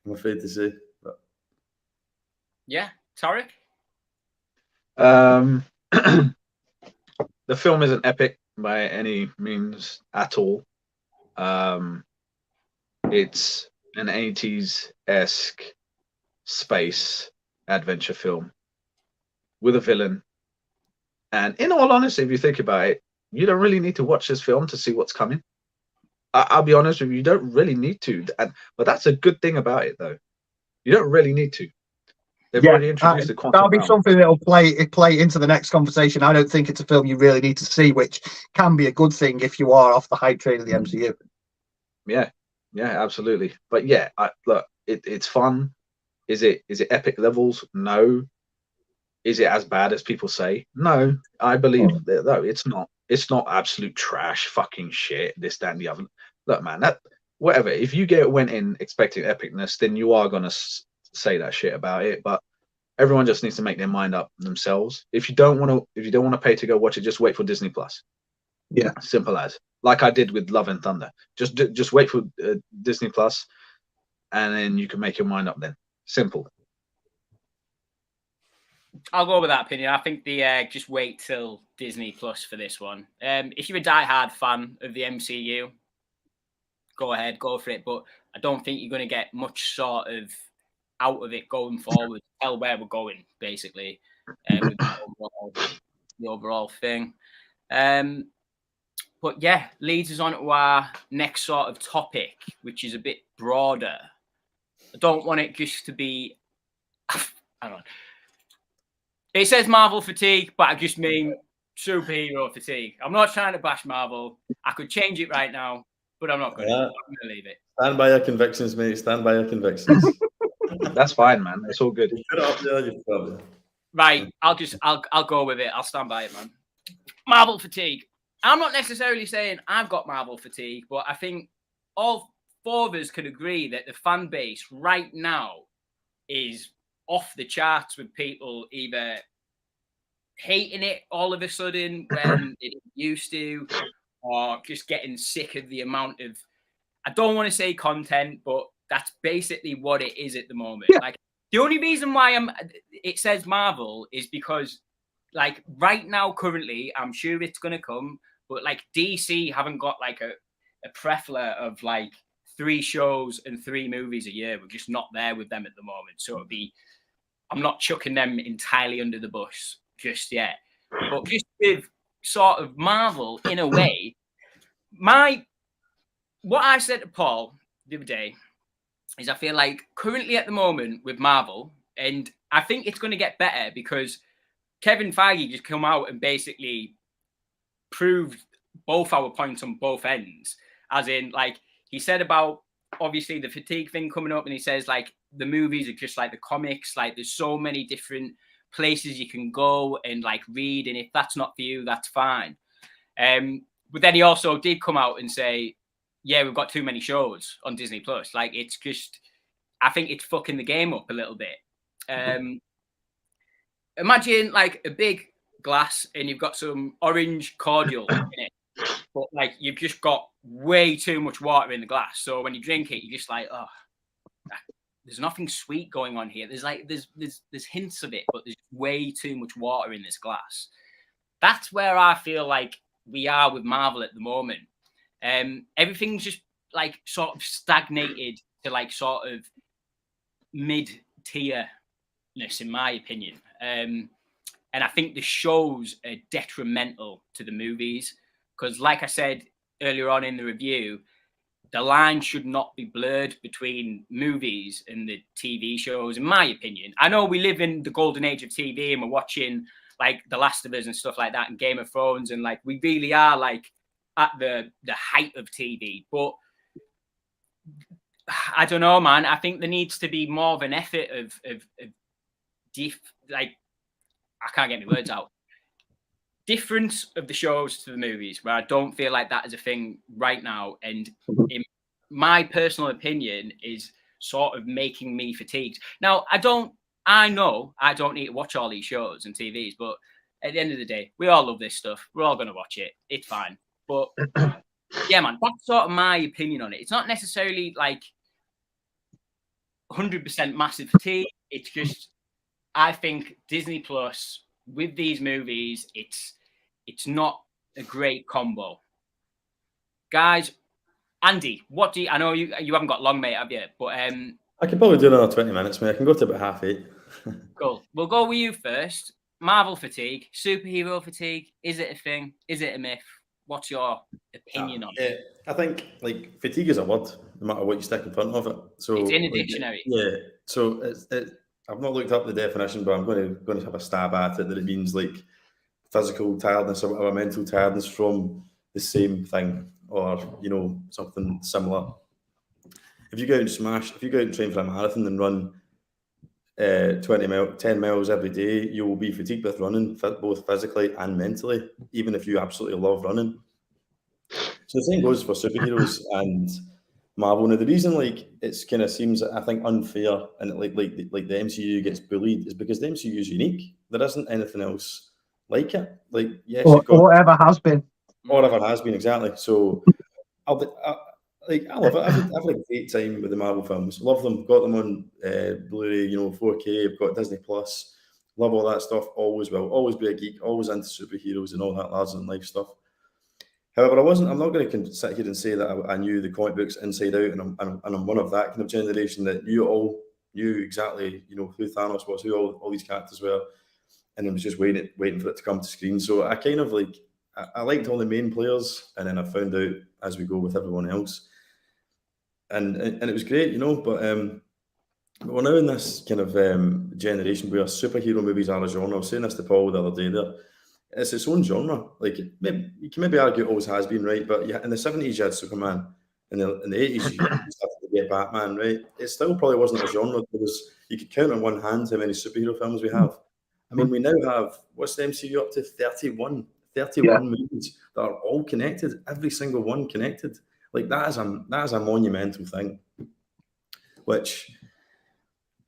I'm afraid to say. But yeah, Tarek. The film isn't epic by any means at all. It's an 80s-esque space adventure film with a villain. And in all honesty, if you think about it, you don't really need to watch this film to see what's coming. I'll be honest with you, you don't really need to. But that's a good thing about it, though. You don't really need to. They've already introduced the quantum that'll be realm. something that'll play into the next conversation. I don't think it's a film you really need to see, which can be a good thing if you are off the hype train of the MCU. Yeah, absolutely. But yeah, look, it's fun. Is it epic levels? No. Is it as bad as people say? No. I believe that though it's not. It's not absolute trash, fucking shit. This, that, and the other. Look, man, that whatever. If you went in expecting epicness, then you are gonna say that shit about it. But everyone just needs to make their mind up themselves. If you don't want to pay to go watch it, just wait for Disney Plus. Yeah, simple as. Like I did with Love and Thunder. Just wait for Disney Plus, and then you can make your mind up. Then simple. I'll go with that opinion. I think just wait till Disney Plus for this one. If you're a diehard fan of the MCU, go ahead, go for it. But I don't think you're going to get much sort of out of it going forward. Tell where we're going, basically, with the overall thing. But yeah, leads us on to our next sort of topic, which is a bit broader. I don't want it just to be. Hang on. It says Marvel fatigue, but I just mean superhero fatigue. I'm not trying to bash Marvel. I could change it right now, but I'm not going to. I'm going to leave it. Stand by your convictions, mate. Stand by your convictions. That's fine, man. That's all good. You put it up there, you put it up there. Right. I'll go with it. I'll stand by it, man. Marvel fatigue. I'm not necessarily saying I've got Marvel fatigue, but I think all four of us could agree that the fan base right now is off the charts, with people either hating it all of a sudden when it used to, or just getting sick of the amount of, I don't want to say content, but that's basically what it is at the moment. Yeah. Like, the only reason why it says Marvel is because, like, right now, currently, I'm sure it's going to come, but like DC haven't got like a plethora of like 3 shows and 3 movies a year. We're just not there with them at the moment. So it'd be, I'm not chucking them entirely under the bus just yet. But just with sort of Marvel, in a way, what I said to Paul the other day is I feel like currently at the moment with Marvel, and I think it's going to get better because Kevin Feige just come out and basically proved both our points on both ends. As in, like, he said about obviously the fatigue thing coming up, and he says like the movies are just like the comics, like there's so many different places you can go and like read, and if that's not for you, that's fine. But then he also did come out and say, yeah, we've got too many shows on Disney Plus. Like, it's just, I think it's fucking the game up a little bit. Imagine like a big glass and you've got some orange cordial in it, but like you've just got way too much water in the glass. So when you drink it, you're just like, oh, there's nothing sweet going on here. There's like there's hints of it, but there's way too much water in this glass. That's where I feel like we are with Marvel at the moment. Everything's just like sort of stagnated to like sort of mid-tierness, in my opinion. And I think the shows are detrimental to the movies because, like I said earlier on in the review, the line should not be blurred between movies and the TV shows, in my opinion. I know we live in the golden age of TV and we're watching like The Last of Us and stuff like that and Game of Thrones, and like we really are like at the height of TV. But I don't know, man. I think there needs to be more of an effort of like, I can't get my words out. Difference of the shows to the movies, where I don't feel like that is a thing right now. And in my personal opinion, is sort of making me fatigued. Now, I know I don't need to watch all these shows and TVs, but at the end of the day, we all love this stuff. We're all going to watch it. It's fine. But yeah, man, that's sort of my opinion on it. It's not necessarily like 100% massive fatigue. It's just, I think Disney Plus with these movies, it's not a great combo. Guys, Andy, what do you? I know you haven't got long, mate, have you? But I could probably do another 20 minutes, mate. I can go to about 8:30. Cool. We'll go with you first. Marvel fatigue, superhero fatigue. Is it a thing? Is it a myth? What's your opinion on it? I think like fatigue is a word, no matter what you stick in front of it. So It's in a like, dictionary. yeah. So I've not looked up the definition, but I'm going to have a stab at it that it means like physical tiredness or whatever, mental tiredness from the same thing, or something similar. If you go out and train for a marathon and run 10 miles every day, you will be fatigued with running, both physically and mentally, even if you absolutely love running. So the same goes for superheroes and Marvel. Now the reason it's kind of seems, I think, unfair and like the MCU gets bullied is because the MCU is unique. There isn't anything else like it. Like yes, you've got or ever has been. or ever has been, exactly. So I love it. I've had a great time with the Marvel films. Love them. Got them on Blu-ray, 4K. I've got Disney Plus. Love all that stuff. Always will. Always be a geek. Always into superheroes and all that larger than life stuff. However, I'm not going to sit here and say that I knew the comic books inside out, and I'm one of that kind of generation that knew exactly, who Thanos was, who all these characters were, and I was just waiting for it to come to screen. So I kind of I liked all the main players, and then I found out as we go with everyone else, and it was great, But we're now in this kind of generation where superhero movies are a genre. I was saying this to Paul the other day. There, it's its own genre. Like you can maybe argue it always has been, right? But yeah, in the 70s you had Superman, in the 80s you started to get Batman, right? It still probably wasn't a genre because you could count on one hand how many superhero films we have. I mean, we now have, what's the MCU up to? 31 movies that are all connected, every single one connected. Like that is a monumental thing, which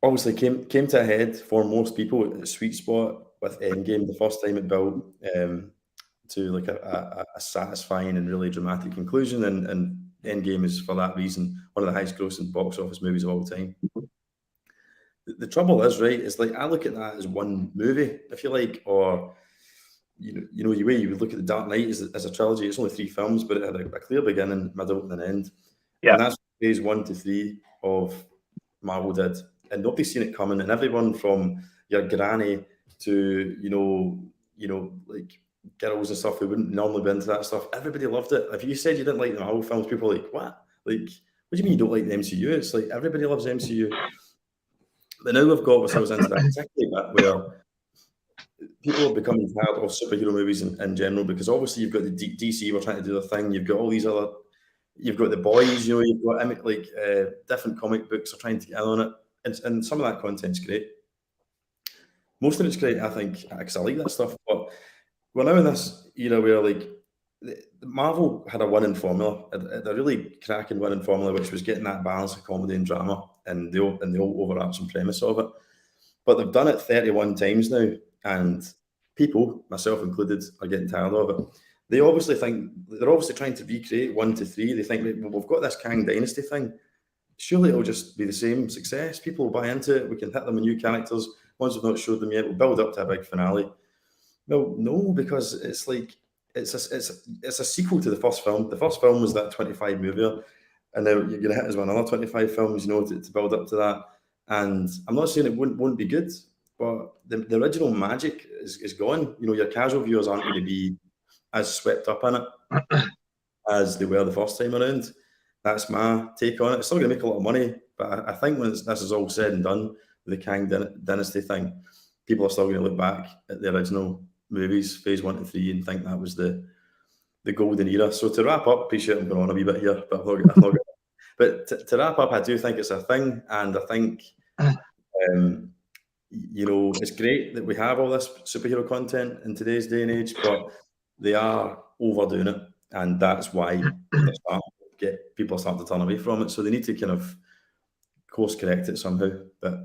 obviously came to a head for most people at the sweet spot with Endgame, the first time it built to like a satisfying and really dramatic conclusion, and Endgame is for that reason one of the highest grossing box office movies of all time. The trouble is, right, is like I look at that as one movie, if you like, or you would look at The Dark Knight as a trilogy. It's only 3 films, but it had a clear beginning, middle, and an end. Yeah. And that's phase 1 to 3 of Marvel did. And nobody's seen it coming. And everyone from your granny to, like girls and stuff who wouldn't normally be into that stuff, everybody loved it. If you said you didn't like the Marvel films, people were like, what? Like, what do you mean you don't like the MCU? It's like everybody loves the MCU. But now we've got ourselves into that particular bit where people are becoming tired of superhero movies in general, because obviously you've got the DC, we're trying to do their thing. You've got all these other, you've got the boys, you've got different comic books are trying to get in on it. And some of that content's great. Most of it's great, I think, because I like that stuff. But we're now in this era where Marvel had a winning formula, a really cracking winning formula, which was getting that balance of comedy and drama and the whole overarching premise of it. But they've done it 31 times now, and people, myself included, are getting tired of it. They're obviously trying to recreate 1 to 3. They think, well, we've got this Kang Dynasty thing. Surely it'll just be the same success. People will buy into it. We can hit them with new characters. Ones we've not showed them yet, we'll build up to a big finale. Well, no, because it's like it's a sequel to the first film. The first film was that 25 movie, and now you're gonna hit us with another 25 films, to build up to that. And I'm not saying it won't be good, but the original magic is gone. Your casual viewers aren't going to be as swept up in it as they were the first time around. That's my take on it. It's still going to make a lot of money, but I think when this is all said and done, the Kang Dynasty thing, people are still going to look back at the original movies, phase 1 to 3, and think that was the golden era. So to wrap up, appreciate I'm going on a wee bit here, but but to wrap up, I do think it's a thing, and I think it's great that we have all this superhero content in today's day and age, but they are overdoing it, and that's why people are starting to turn away from it. So they need to kind of course correct it somehow. But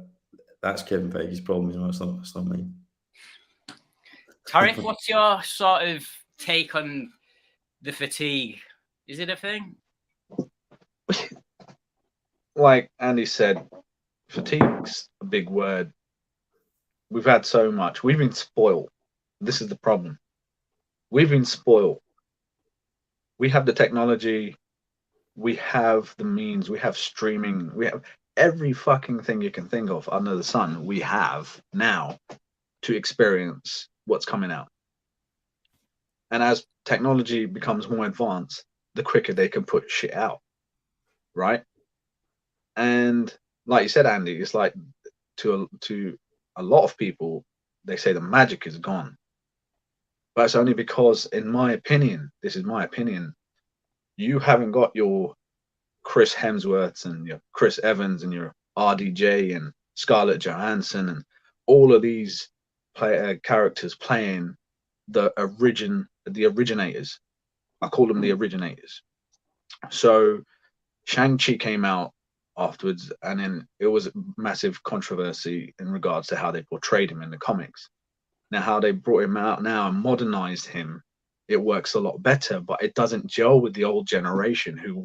that's Kevin Feige's problem, it's not mine. Tariq, what's your sort of take on the fatigue? Is it a thing? Like Andy said, fatigue's a big word. We've had so much. We've been spoiled. This is the problem. We've been spoiled. We have the technology. we have the means, we have streaming, we have every fucking thing you can think of under the sun. We have now to experience what's coming out. And as technology becomes more advanced, the quicker they can put shit out, right? And like you said, Andy, it's like to a lot of people, they say the magic is gone. But it's only because, in my opinion, this is my opinion, you haven't got your Chris Hemsworths and your Chris Evans and your RDJ and Scarlett Johansson and all of these characters playing the originators. I call them the originators. So Shang-Chi came out afterwards, and then it was a massive controversy in regards to how they portrayed him in the comics. Now, how they brought him out now and modernized him, it works a lot better, but it doesn't gel with the old generation who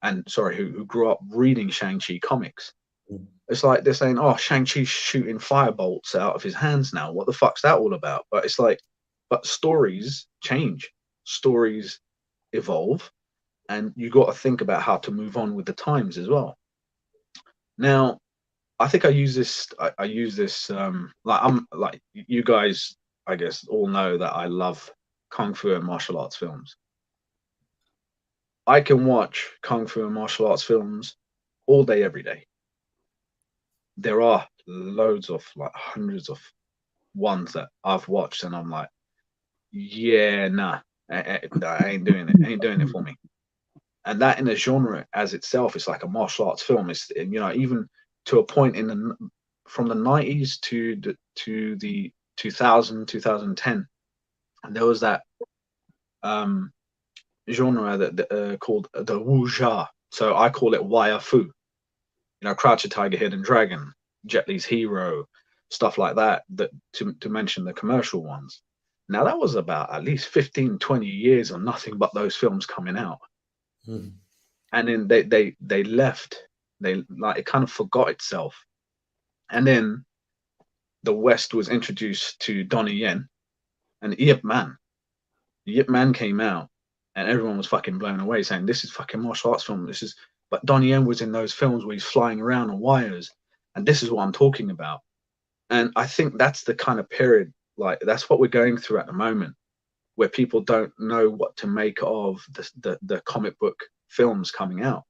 who grew up reading Shang-Chi comics. It's like they're saying, oh, Shang-Chi's shooting firebolts out of his hands now. What the fuck's that all about? But it's like, but stories change, stories evolve, and you got to think about how to move on with the times as well. Now, I think I use this like you guys, I guess, all know that I love Kung Fu and martial arts films. I can watch Kung Fu and martial arts films all day, every day. There are loads of, like, hundreds of ones that I've watched, and I'm like, yeah, nah, I ain't doing it. Ain't doing it for me. And that in a genre as itself, it's like a martial arts film. It's, you know, even to a point from the 90s to the 2010, and there was that genre that called the wuxia. So I call it wire fu. You know, Croucher, Tiger, Hidden Dragon, Jet Li's Hero, stuff like that. That to mention the commercial ones. Now that was about at least 15, 20 years of nothing but those films coming out. And then they left. They, like, it kind of forgot itself. And then the West was introduced to Donnie Yen and Yip Man. Yip Man came out, and everyone was fucking blown away, saying, this is fucking martial arts film. This is, but Donnie Yen was in those films where he's flying around on wires, and this is what I'm talking about. And I think that's the kind of period, like, that's what we're going through at the moment, where people don't know what to make of the comic book films coming out.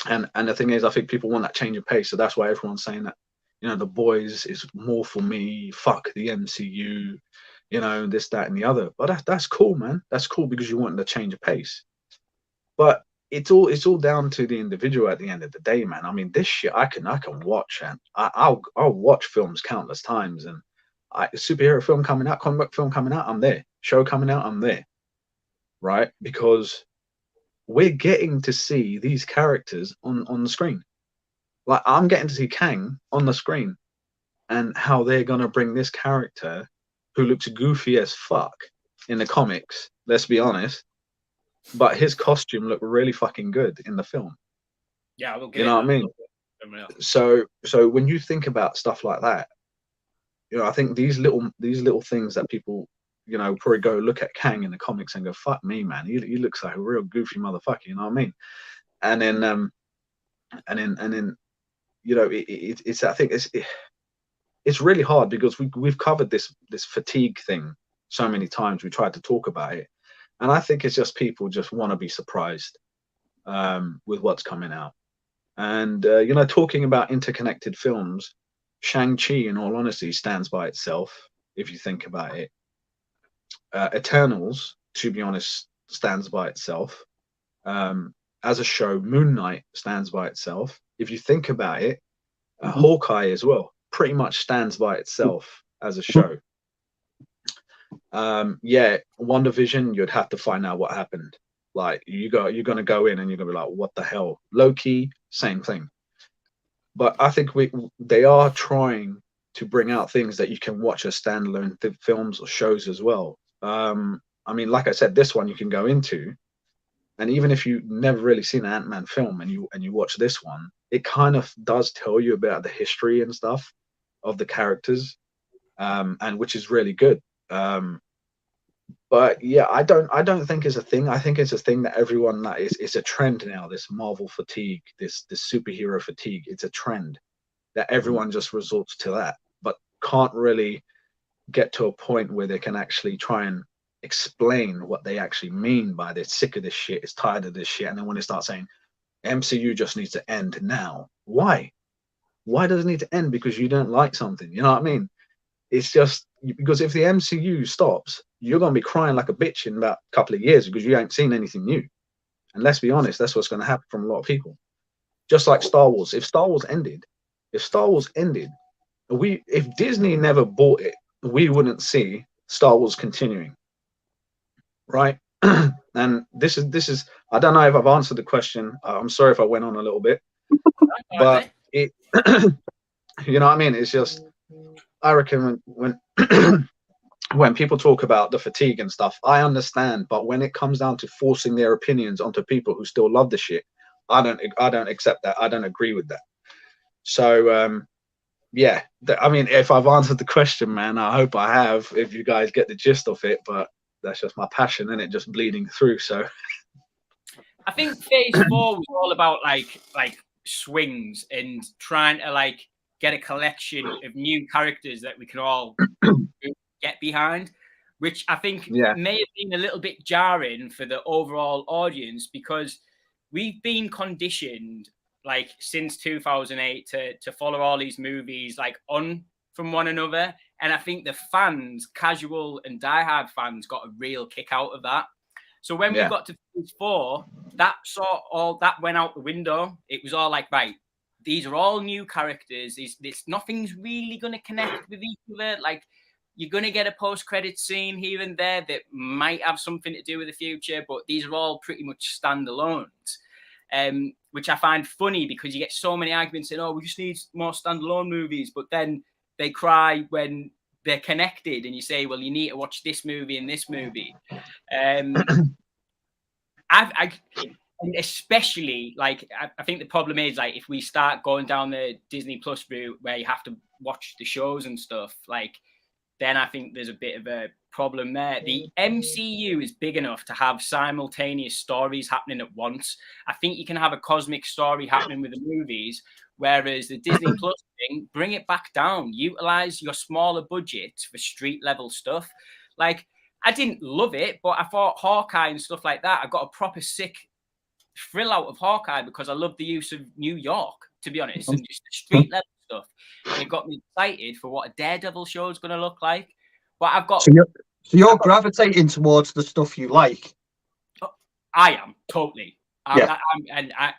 And the thing is, I think people want that change of pace. So that's why everyone's saying that, you know, The Boys is more for me, fuck the MCU, you know, this, that, and the other. But that's cool, man. That's cool, because you want the change of pace. But it's all down to the individual at the end of the day, man. I mean, this shit I can watch, and I'll watch films countless times. And superhero film coming out, comic book film coming out, I'm there. Show coming out, I'm there. Right? Because we're getting to see these characters on the screen. Like, I'm getting to see Kang on the screen, and how they're gonna bring this character who looks goofy as fuck in the comics, let's be honest, but his costume looked really fucking good in the film. Yeah, we'll get, you know what I mean? So when you think about stuff like that, you know, I think these little things that people, you know, probably go look at Kang in the comics and go, fuck me, man, he looks like a real goofy motherfucker, you know what I mean? And then you know, it's I think it's really hard, because we've covered this fatigue thing so many times. We tried to talk about it, and I think it's just people just want to be surprised with what's coming out. And you know, talking about interconnected films, Shang-Chi, in all honesty, stands by itself. If you think about it, Eternals, to be honest, stands by itself. As a show, Moon Knight stands by itself. If you think about it, Hawkeye as well pretty much stands by itself as a show. Yeah, WandaVision, you'd have to find out what happened. Like, you're gonna go in and you're gonna be like, what the hell? Loki, same thing. But I think they are trying to bring out things that you can watch as standalone films or shows as well. I mean, like I said, this one you can go into, and even if you've never really seen an Ant-Man film and you watch this one, it kind of does tell you about the history and stuff of the characters, and which is really good. But yeah, I don't think it's a thing. I think it's a thing that everyone that it's a trend now. This Marvel fatigue, this superhero fatigue. It's a trend that everyone just resorts to that, but can't really get to a point where they can actually try and explain what they actually mean by they're sick of this shit, is tired of this shit, and then when they start saying MCU just needs to end now, why does it need to end? Because you don't like something, you know what I mean? It's just because if the MCU stops, you're going to be crying like a bitch in about a couple of years because you ain't seen anything new. And let's be honest, that's what's going to happen from a lot of people. Just like Star Wars. If Star Wars ended, if Disney never bought it, we wouldn't see Star Wars continuing, right? And this is I don't know if I've answered the question. I'm sorry if I went on a little bit, but it you know what I mean? It's just, I reckon when when people talk about the fatigue and stuff, I understand, but when it comes down to forcing their opinions onto people who still love the shit, I don't accept that. I don't agree with that. So yeah, I mean, if I've answered the question, man, I hope I have, if you guys get the gist of it, but that's just my passion and it just bleeding through. So I think phase 4 was all about like swings and trying to like get a collection of new characters that we can all get behind, which I think may have been a little bit jarring for the overall audience, because we've been conditioned like since 2008 to follow all these movies like on from one another, and I think the fans, casual and diehard fans, got a real kick out of that. So when we got to phase 4, that went out the window. It was all like, right, these are all new characters. It's nothing's really going to connect with each other. Like, you're going to get a post-credit scene here and there that might have something to do with the future, but these are all pretty much standalones, which I find funny because you get so many arguments saying, oh, we just need more standalone movies, but then they cry when they're connected and you say, well, you need to watch this movie and this movie. Especially, like, I think the problem is, like, if we start going down the Disney Plus route where you have to watch the shows and stuff, like, then I think there's a bit of a problem there. The MCU is big enough to have simultaneous stories happening at once. I think you can have a cosmic story happening with the movies, whereas the Disney Plus thing, bring it back down. Utilize your smaller budget for street level stuff. Like, I didn't love it, but I thought Hawkeye and stuff like that, I got a proper sick thrill out of Hawkeye because I love the use of New York, to be honest, and just the street level stuff. And it got me excited for what a Daredevil show is going to look like. But I've got... So you're gravitating towards the stuff you like? I am, totally. Yeah.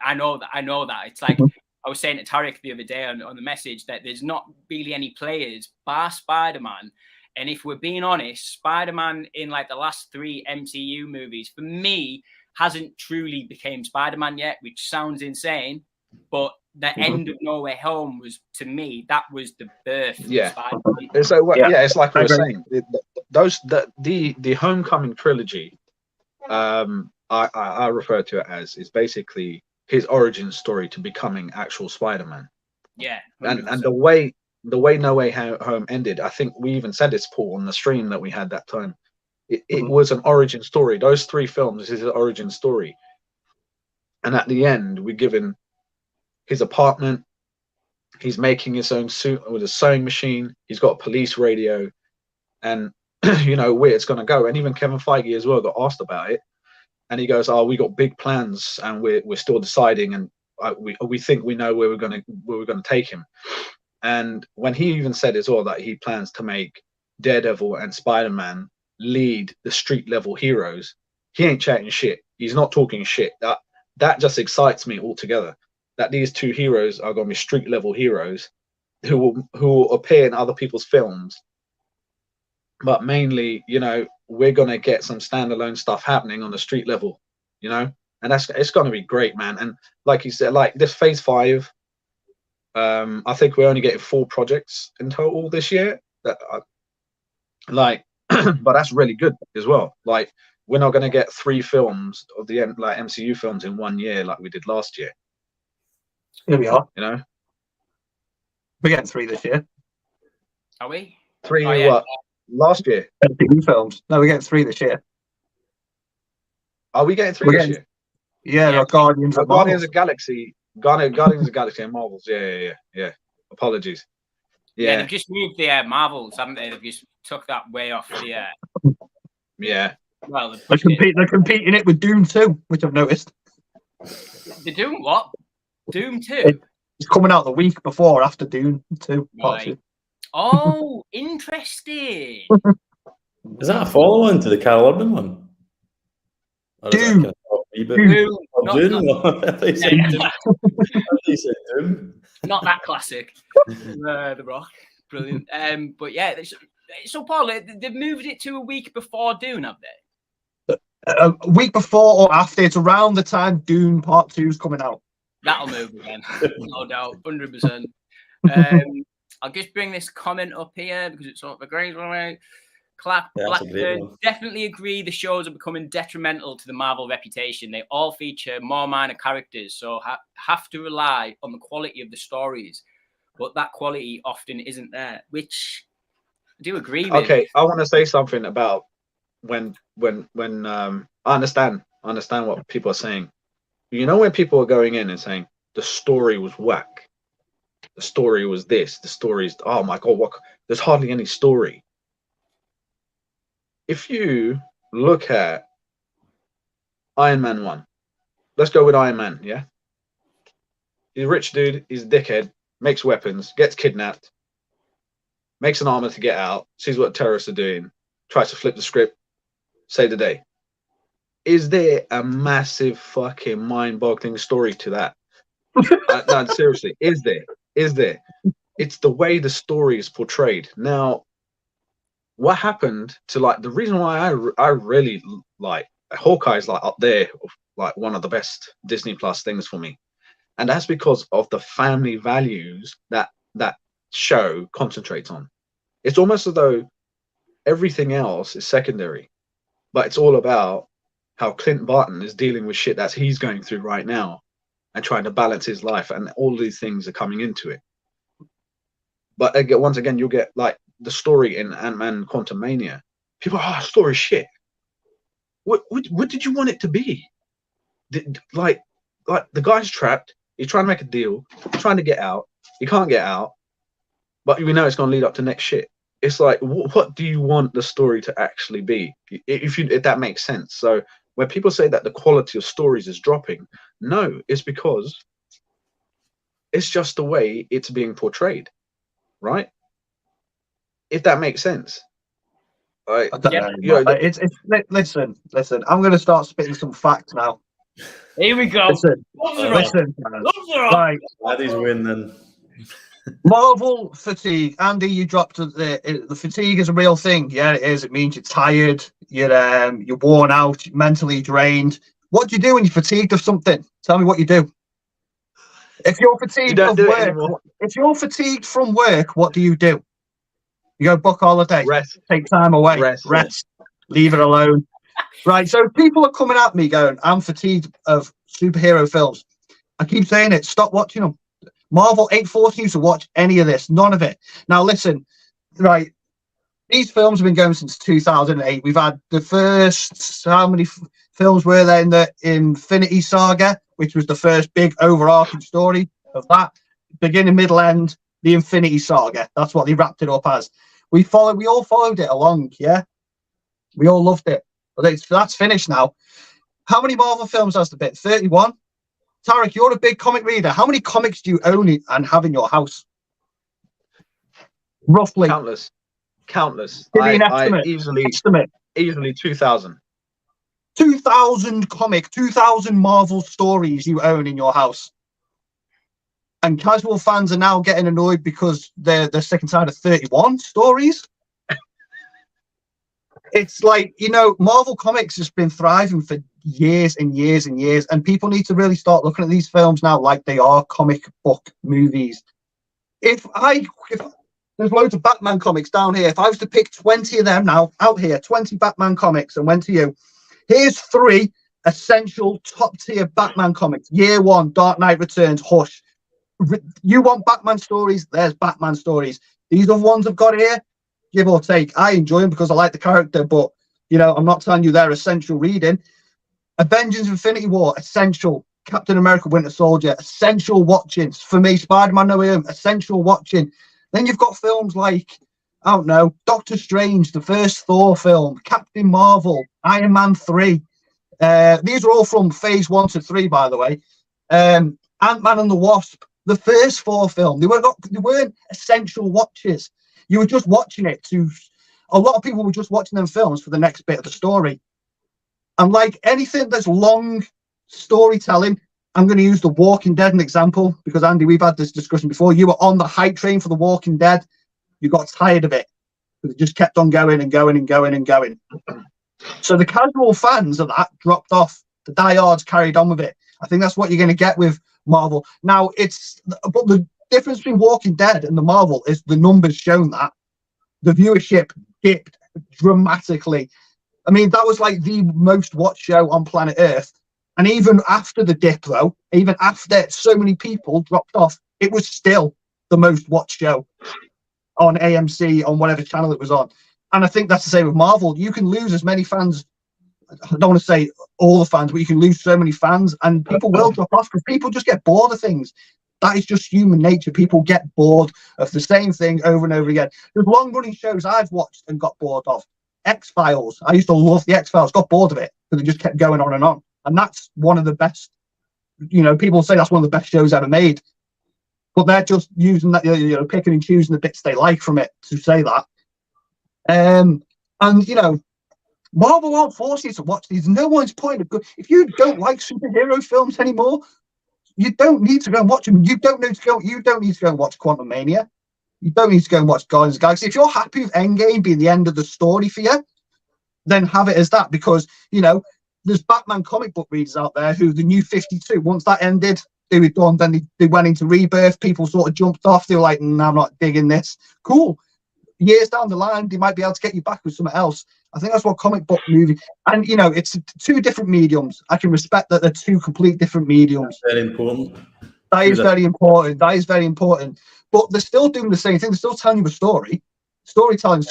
I know that. It's like, I was saying to Tarek the other day on the message that there's not really any players bar Spider-Man. And if we're being honest, Spider-Man in like the last 3 MCU movies, for me, hasn't truly became Spider-Man yet, which sounds insane. But the end of No Way Home was, to me, that was the birth of Spider-Man. So it's like we were saying. The Homecoming trilogy, I refer to it as, is basically his origin story to becoming actual Spider-Man. Yeah, 100%. And the way No Way Home ended, I think we even said this, Paul, on the stream that we had that time. It was an origin story. Those 3 films is an origin story. And at the end, we're given his apartment. He's making his own suit with a sewing machine. He's got a police radio, and you know where it's going to go. And even Kevin Feige as well got asked about it, and he goes, "Oh, we got big plans, and we're still deciding, and we think we know where we're going to take him." And when he even said as well that he plans to make Daredevil and Spider-Man lead the street level heroes, he ain't chatting shit. He's not talking shit. That just excites me altogether. That these 2 heroes are going to be street level heroes who will appear in other people's films, but mainly, you know, we're going to get some standalone stuff happening on the street level, you know, and it's going to be great, man. And like you said, like this phase 5, I think we're only getting 4 projects in total this year. That but that's really good as well. Like, we're not going to get 3 films of the MCU films in 1 year like we did last year. Here we are. You know, we're getting 3 this year. Are we? 3 what? last year. Doom films. No, we're getting 3 this year. Are we getting 3 We're this getting- year? Yeah, Yeah. Guardians of Guardians Marvel. of Galaxy. Guardians of Galaxy and Marvels. Yeah. Apologies. Yeah, Yeah. they've just moved the Marvels, haven't they? They've just took that way off the. Yeah. Well, They're competing it with Doom 2, which I've noticed. They're doing what? Doom 2? It's coming out the week before or after Doom 2. Part Right. 2. Oh, interesting. Is that a follow-on to the Carl Urban one? Or is that Doom. kind of a reboot? Doom. Or Not, Doom? not, I thought you said Doom. I thought you said Doom. not that classic. The Rock. Brilliant. But yeah, so Paul, they've moved it to a week before Doom, have they? A week before or after, it's around the time Doom Part 2 is coming out. That'll move again. No doubt. 100%. I'll just bring this comment up here because it's sort of a great one. Yeah, that's a great Blackbird one. definitely agree the shows are becoming detrimental to the Marvel reputation. They all feature more minor characters, so have to rely on the quality of the stories. But that quality often isn't there, which I do agree with. Okay, I want to say something about when I understand what people are saying. You know, when people are going in and saying the story was whack, the story was this, the story's oh my god, what? There's hardly any story. If you look at Iron Man 1, let's go with Iron Man, yeah? He's a rich dude, he's a dickhead, makes weapons, gets kidnapped, makes an armor to get out, sees what terrorists are doing, tries to flip the script, save the day. Is there a massive fucking mind-boggling story to that? No, seriously, is there? It's the way the story is portrayed. Now, what happened to like the reason why I really like Hawkeye's like up there, like one of the best Disney Plus things for me, and that's because of the family values that show concentrates on. It's almost as though everything else is secondary, but it's all about how Clint Barton is dealing with shit that he's going through right now and trying to balance his life, and all these things are coming into it. But again, once again, you'll get like the story in Ant-Man Quantumania. People are, story shit. What did you want it to be? Like the guy's trapped. He's trying to make a deal, trying to get out. He can't get out, but we know it's going to lead up to next shit. It's like, what do you want the story to actually be? If that makes sense. So when people say that the quality of stories is dropping, no, it's because it's just the way it's being portrayed, right? If that makes sense. Right? Listen. I'm going to start spitting some facts now. Here we go. Listen. Right. Daddy's win then. Marvel fatigue. Andy, you dropped the fatigue is a real thing. Yeah, it is. It means you're tired, you're worn out, mentally drained. What do you do when you're fatigued of something? Tell me what you do. If you're fatigued of work, if you're fatigued from work, what do? You go book holiday, rest, take time away, rest. Leave it alone. Right. So people are coming at me going, I'm fatigued of superhero films. I keep saying it. Stop watching them. Marvel ain't forcing you to watch any of this. None of it. Now, listen, right. These films have been going since 2008. We've had the first, how many films were there in the Infinity Saga, which was the first big overarching story of that. Beginning, middle, end, the Infinity Saga. That's what they wrapped it up as. We all followed it along, yeah? We all loved it. But that's finished now. How many Marvel films has there been? 31? Tarek, you're a big comic reader. How many comics do you own and have in your house? Roughly. Countless. Give me an estimate. Easily 2,000. 2,000 Marvel stories you own in your house. And casual fans are now getting annoyed because they're sick and tired of 31 stories. It's like, Marvel Comics has been thriving for years and years and years, and people need to really start looking at these films now like they are comic book movies. If there's loads of Batman comics down here, if I was to pick 20 of them now, out here, 20 Batman comics, and went to you, here's 3 essential top-tier Batman comics. Year 1, Dark Knight Returns, Hush. You want Batman stories? There's Batman stories. These other ones I've got here, give or take. I enjoy them because I like the character, but you know, I'm not telling you they're essential reading. Avengers Infinity War, essential. Captain America Winter Soldier, essential watching. For me, Spider-Man No Way Home, essential watching. Then you've got films like, I don't know, Doctor Strange, the first Thor film, Captain Marvel, Iron Man 3. These are all from phase 1 to 3, by the way. Ant-Man and the Wasp, the first 4 film. They weren't essential watches. You were just watching it to... A lot of people were just watching them films for the next bit of the story. And like anything that's long storytelling, I'm going to use The Walking Dead as an example, because Andy, we've had this discussion before. You were on the hype train for The Walking Dead. You got tired of it. It just kept on going and going and going and going. So the casual fans of that dropped off. The diehards carried on with it. I think that's what you're going to get with Marvel. Now, but the difference between Walking Dead and the Marvel is the numbers shown that the viewership dipped dramatically. I mean, that was like the most watched show on planet Earth. And even after the dip, though, even after so many people dropped off, it was still the most watched show on AMC, on whatever channel it was on. And I think that's the same with Marvel. You can lose as many fans. I don't want to say all the fans, but you can lose so many fans, and people will drop off because people just get bored of things. That is just human nature. People get bored of the same thing over and over again. There's long-running shows I've watched and got bored of. X-Files. I used to love the X-Files. Got bored of it because it just kept going on. And that's one of the best, you know, people say that's one of the best shows ever made. But they're just using that, you know, picking and choosing the bits they like from it to say that. And, you know, Marvel won't force you to watch these. No one's point of good. If you don't like superhero films anymore, you don't need to go and watch them. You don't need to go and watch Quantumania. You don't need to go and watch Guardians of the Galaxy. If you're happy with Endgame being the end of the story for you, then have it as that, because, you know, there's Batman comic book readers out there who the New 52, once that ended, they were done. Then they went into Rebirth. People sort of jumped off. They were like, I'm not digging this. Cool. Years down the line, they might be able to get you back with something else. I think that's what comic book movie, and you know, it's 2 different mediums. I can respect that they're 2 complete different mediums. That's very important. That is very important. That is very important. But they're still doing the same thing. They're still telling you a story. Storytelling,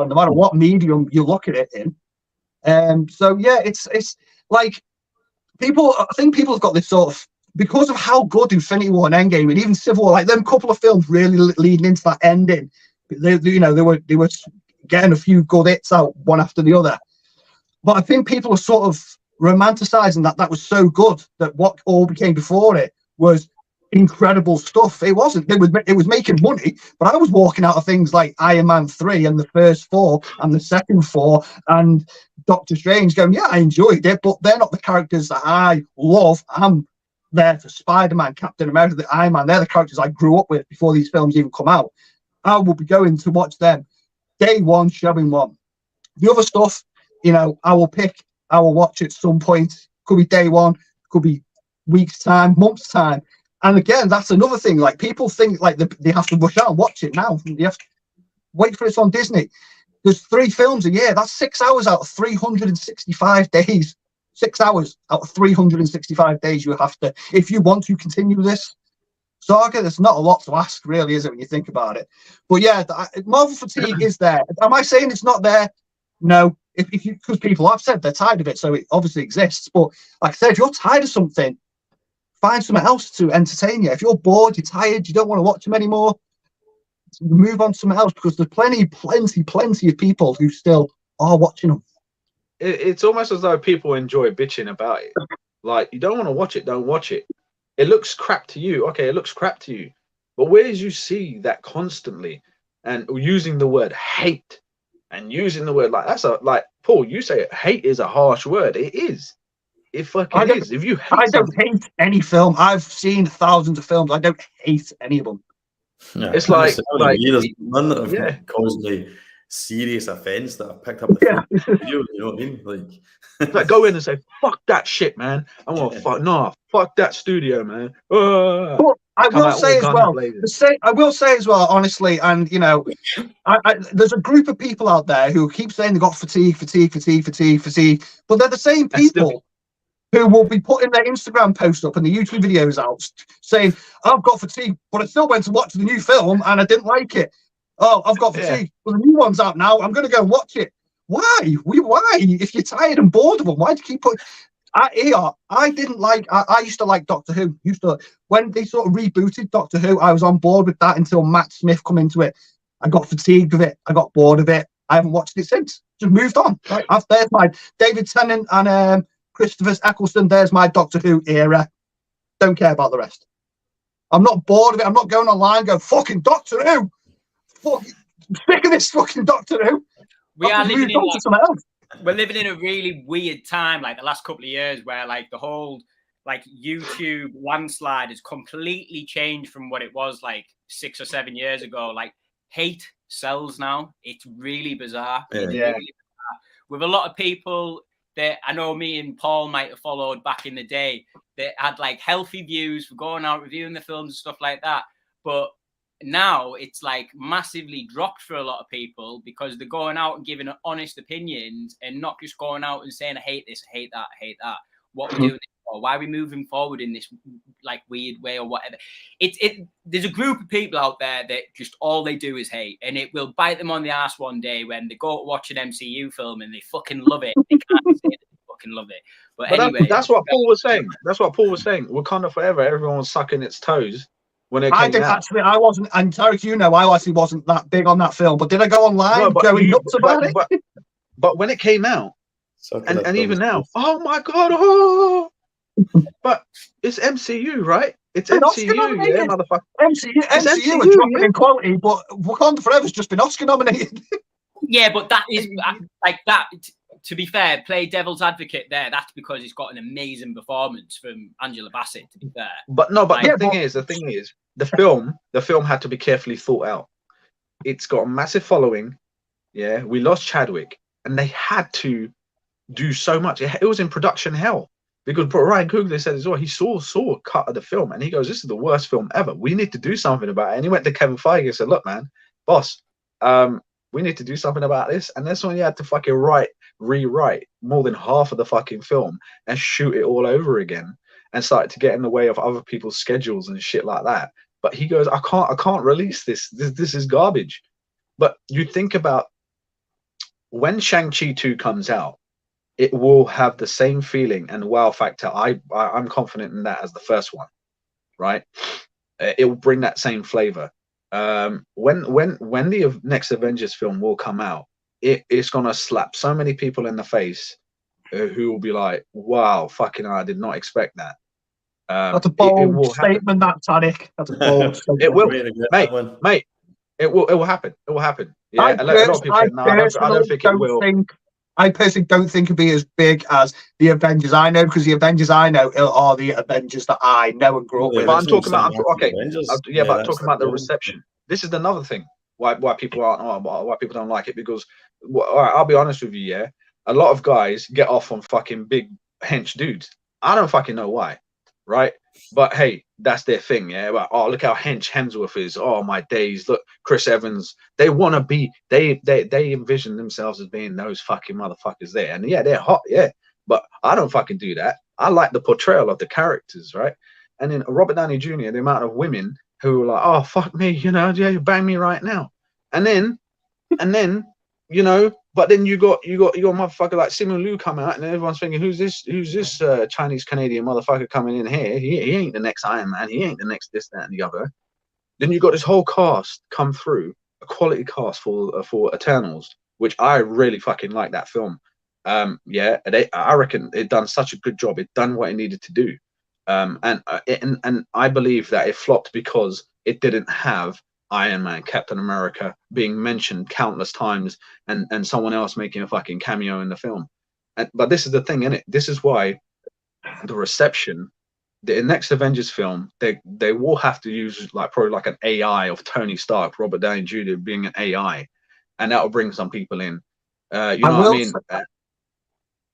no matter what medium you look at it in. So yeah, it's like people. I think people have got this sort of, because of how good Infinity War and Endgame and even Civil War, like them couple of films really leading into that ending. They were getting a few good hits out one after the other. But I think people are sort of romanticizing that was so good that what all became before it was incredible stuff. It wasn't. It was making money, but I was walking out of things like Iron Man 3 and the first 4 and the second 4 and Doctor Strange going, yeah, I enjoyed it, but they're not the characters that I love. I'm there for Spider-Man, Captain America, the Iron Man. They're the characters I grew up with before these films even come out. I will be going to watch them day one, showing one. The other stuff, you know, I will watch at some point. Could be day one, could be weeks time, months time. And again, that's another thing. Like, people think like they have to rush out and watch it now. You have to wait for it on Disney. There's 3 films a year. That's 6 hours out of 365 days. 6 hours out of 365 days you have to, if you want to continue this saga. There's not a lot to ask, really, is it, when you think about it? But yeah, Marvel fatigue is there. Am I saying it's not there? No. If you, because people have said they're tired of it, so it obviously exists. But like I said, if you're tired of something, find something else to entertain you. If you're bored, you're tired, you don't want to watch them anymore, move on to something else, because there's plenty of people who still are watching them. It's almost as though people enjoy bitching about it. Like, you don't want to watch it, don't watch it. It looks crap to you. Okay, it looks crap to you. But where did you see that constantly? And using the word hate and using the word like Paul, you say hate is a harsh word. It is. It fucking is. If you hate, I don't hate any film. I've seen thousands of films. I don't hate any of them. Yeah, it's like there's none that have caused me serious offense that I've picked up the video, you know what I mean? Like go in and say, fuck that shit, man. I want to fuck that studio, man. But I will say as well, honestly, and you know, there's a group of people out there who keep saying they got fatigue, but they're the same people who will be putting their Instagram posts up and the YouTube videos out saying, I've got fatigue, but I still went to watch the new film and I didn't like it. Oh, I've got fatigue. Well, the new one's out now. I'm going to go and watch it. Why? Why? If you're tired and bored of them, why do you keep putting... I didn't like... I used to like Doctor Who. When they sort of rebooted Doctor Who, I was on board with that until Matt Smith come into it. I got fatigued with it. I got bored of it. I haven't watched it since. Just moved on. Right? There's my David Tennant and Christopher Eccleston. There's my Doctor Who era. Don't care about the rest. I'm not bored of it. I'm not going online and going, fucking Doctor Who. Fucking sick of this fucking Doctor Who. We're living in a really weird time, like the last couple of years, where like the whole like YouTube landslide has completely changed from what it was like 6 or 7 years ago. Like hate sells now. It's really bizarre. Yeah. It's really bizarre. With a lot of people that I know me and Paul might have followed back in the day that had like healthy views for going out reviewing the films and stuff like that. But now it's like massively dropped for a lot of people because they're going out and giving honest opinions and not just going out and saying, I hate this, I hate that, I hate that. What we're doing this for? Why are we moving forward in this like weird way or whatever? There's a group of people out there that just all they do is hate, and it will bite them on the ass one day when they go to watch an MCU film and they fucking love it. They can't say that they fucking love it. But anyway, that's what Paul was saying. That's what Paul was saying. Wakanda Forever, everyone was sucking its toes when it came I didn't out. actually. I wasn't, and Tarek, you know, I actually wasn't that big on that film. But did I go online going nuts about it? But when it came out, and even now, oh my god, but it's MCU, right? It's MCU, yeah, motherfucker. MCU are dropping in quality, but Wakanda Forever's just been Oscar nominated. Yeah, but that is like that. To be fair, play devil's advocate there. That's because it's got an amazing performance from Angela Bassett. To be fair, the thing is, the film had to be carefully thought out. It's got a massive following. Yeah, we lost Chadwick, and they had to do so much. It was in production hell because Ryan Coogler said as well. He saw a cut of the film, and he goes, "This is the worst film ever. We need to do something about it." And he went to Kevin Feige and said, "Look, man, boss, we need to do something about this." And that's when he had to fucking rewrite more than half of the fucking film and shoot it all over again and started to get in the way of other people's schedules and shit like that. But he goes, I can't release this. This is garbage. But you think about when Shang-Chi 2 comes out, it will have the same feeling and wow factor. I'm confident in that as the first one, right? It will bring that same flavor. When the next Avengers film will come out, it's gonna slap so many people in the face who will be like, "Wow, fucking, I did not expect that." That's a bold statement, that Tarek. That's a bold statement. It will, mate. It will happen. It will happen. Yeah, a lot of people say, "No, I don't think it will." I personally don't think it'll be as big as the Avengers I know, because the Avengers I know are the Avengers that I know and grew up with. But I'm talking about the reception. This is another thing why people don't like it, because all right, I'll be honest with you, yeah, a lot of guys get off on fucking big hench dudes. I don't fucking know why, right? But hey, that's their thing, yeah. But oh, look how hench Hemsworth is. Oh my days, look, Chris Evans. They want to be. They envision themselves as being those fucking motherfuckers there, and yeah, they're hot, yeah. But I don't fucking do that. I like the portrayal of the characters, right? And then Robert Downey Jr., the amount of women who are like, oh fuck me, you know, yeah, you bang me right now, and then, you know, but then you got motherfucker like Simu Liu come out, and everyone's thinking, who's this Chinese Canadian motherfucker coming in here? He ain't the next Iron Man. He ain't the next this, that, and the other. Then you got this whole cast come through, a quality cast for Eternals, which I really fucking like that film. Yeah, I reckon it done such a good job. It done what it needed to do. And I believe that it flopped because it didn't have Iron Man, Captain America being mentioned countless times, and someone else making a fucking cameo in the film. But this is the thing, innit? This is why the reception, the next Avengers film, they will have to use probably like an AI of Tony Stark, Robert Downey Jr. being an AI, and that will bring some people in. You know what I mean?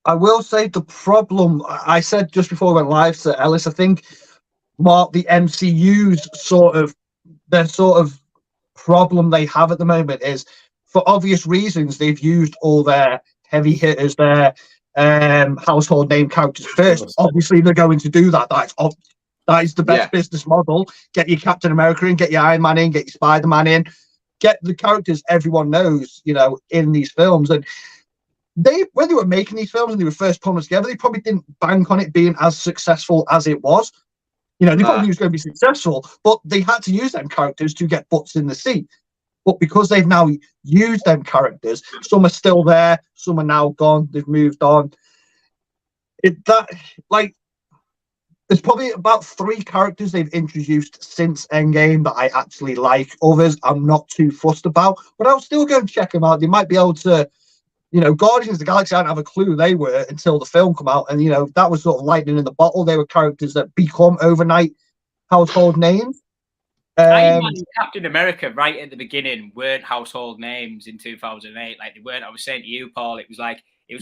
I will say the problem I said just before we went live to Ellis, I think Mark, the MCU's sort of problem they have at the moment is, for obvious reasons, they've used all their heavy hitters, their household name characters first. Obviously, they're going to do that. That is the best business model. Get your Captain America in, get your Iron Man in, get your Spider-Man in. get the characters everyone knows, you know, in these films. And when they were making these films and they were first putting them together, they probably didn't bank on it being as successful as it was. You know, they probably knew it was going to be successful, but they had to use them characters to get butts in the seat. But because they've now used them characters, some are still there, some are now gone, they've moved on. There's probably about 3 characters they've introduced since Endgame that I actually like. Others I'm not too fussed about, but I'll still go and check them out. They might be able to, you know, Guardians of the Galaxy, I didn't have a clue who they were until the film come out. And, you know, that was sort of lightning in the bottle. They were characters that become overnight household names. Iron Man and Captain America right at the beginning weren't household names in 2008. Like, they weren't. I was saying to you, Paul, it was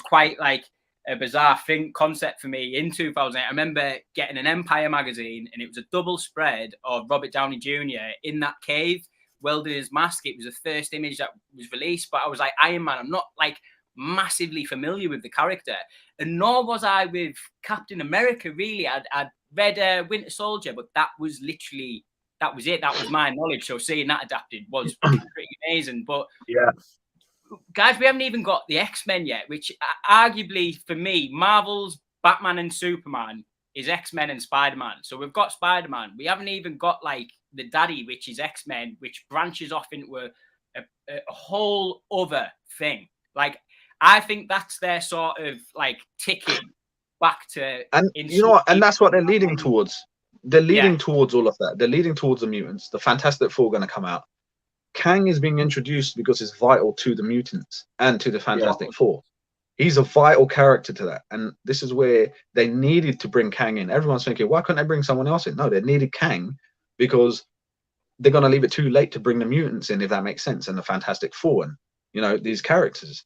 quite like a bizarre concept for me in 2008. I remember getting an Empire magazine, and it was a double spread of Robert Downey Jr. in that cave welding his mask. It was the first image that was released, but I was like, Iron Man, I'm not like massively familiar with the character, and nor was I with Captain America really. I'd read Winter Soldier, but that was literally, that was it. That was my knowledge. So seeing that adapted was pretty amazing. But yeah, guys, we haven't even got the X-Men yet, which arguably for me, Marvel's Batman and Superman is X-Men and Spider-Man. So we've got Spider-Man. We haven't even got like the daddy, which is X-Men, which branches off into a whole other thing. Like, I think that's their sort of like ticking back to, and you know what, and that's what they're leading towards. They're leading towards all of that. They're leading towards the mutants. The Fantastic Four are going to come out. Kang is being introduced because it's vital to the mutants and to the Fantastic Four. He's a vital character to that. And this is where they needed to bring Kang in. Everyone's thinking, why couldn't they bring someone else in? No, they needed Kang because they're going to leave it too late to bring the mutants in, if that makes sense, and the Fantastic Four and, you know, these characters.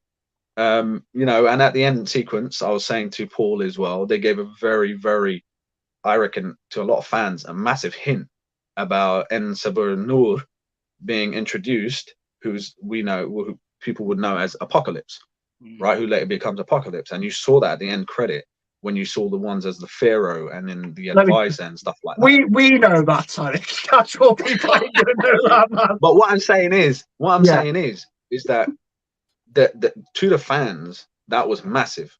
You know, and at the end sequence, I was saying to Paul as well, they gave a very, very, I reckon, to a lot of fans, a massive hint about En Sabur Nur being introduced, who people would know as Apocalypse, right? Who later becomes Apocalypse. And you saw that at the end credit when you saw the ones as the Pharaoh and in the advisor and stuff like that. We know that, Tariq. Casual people ain't gonna know that, man. But what I'm saying is that to the fans, that was massive.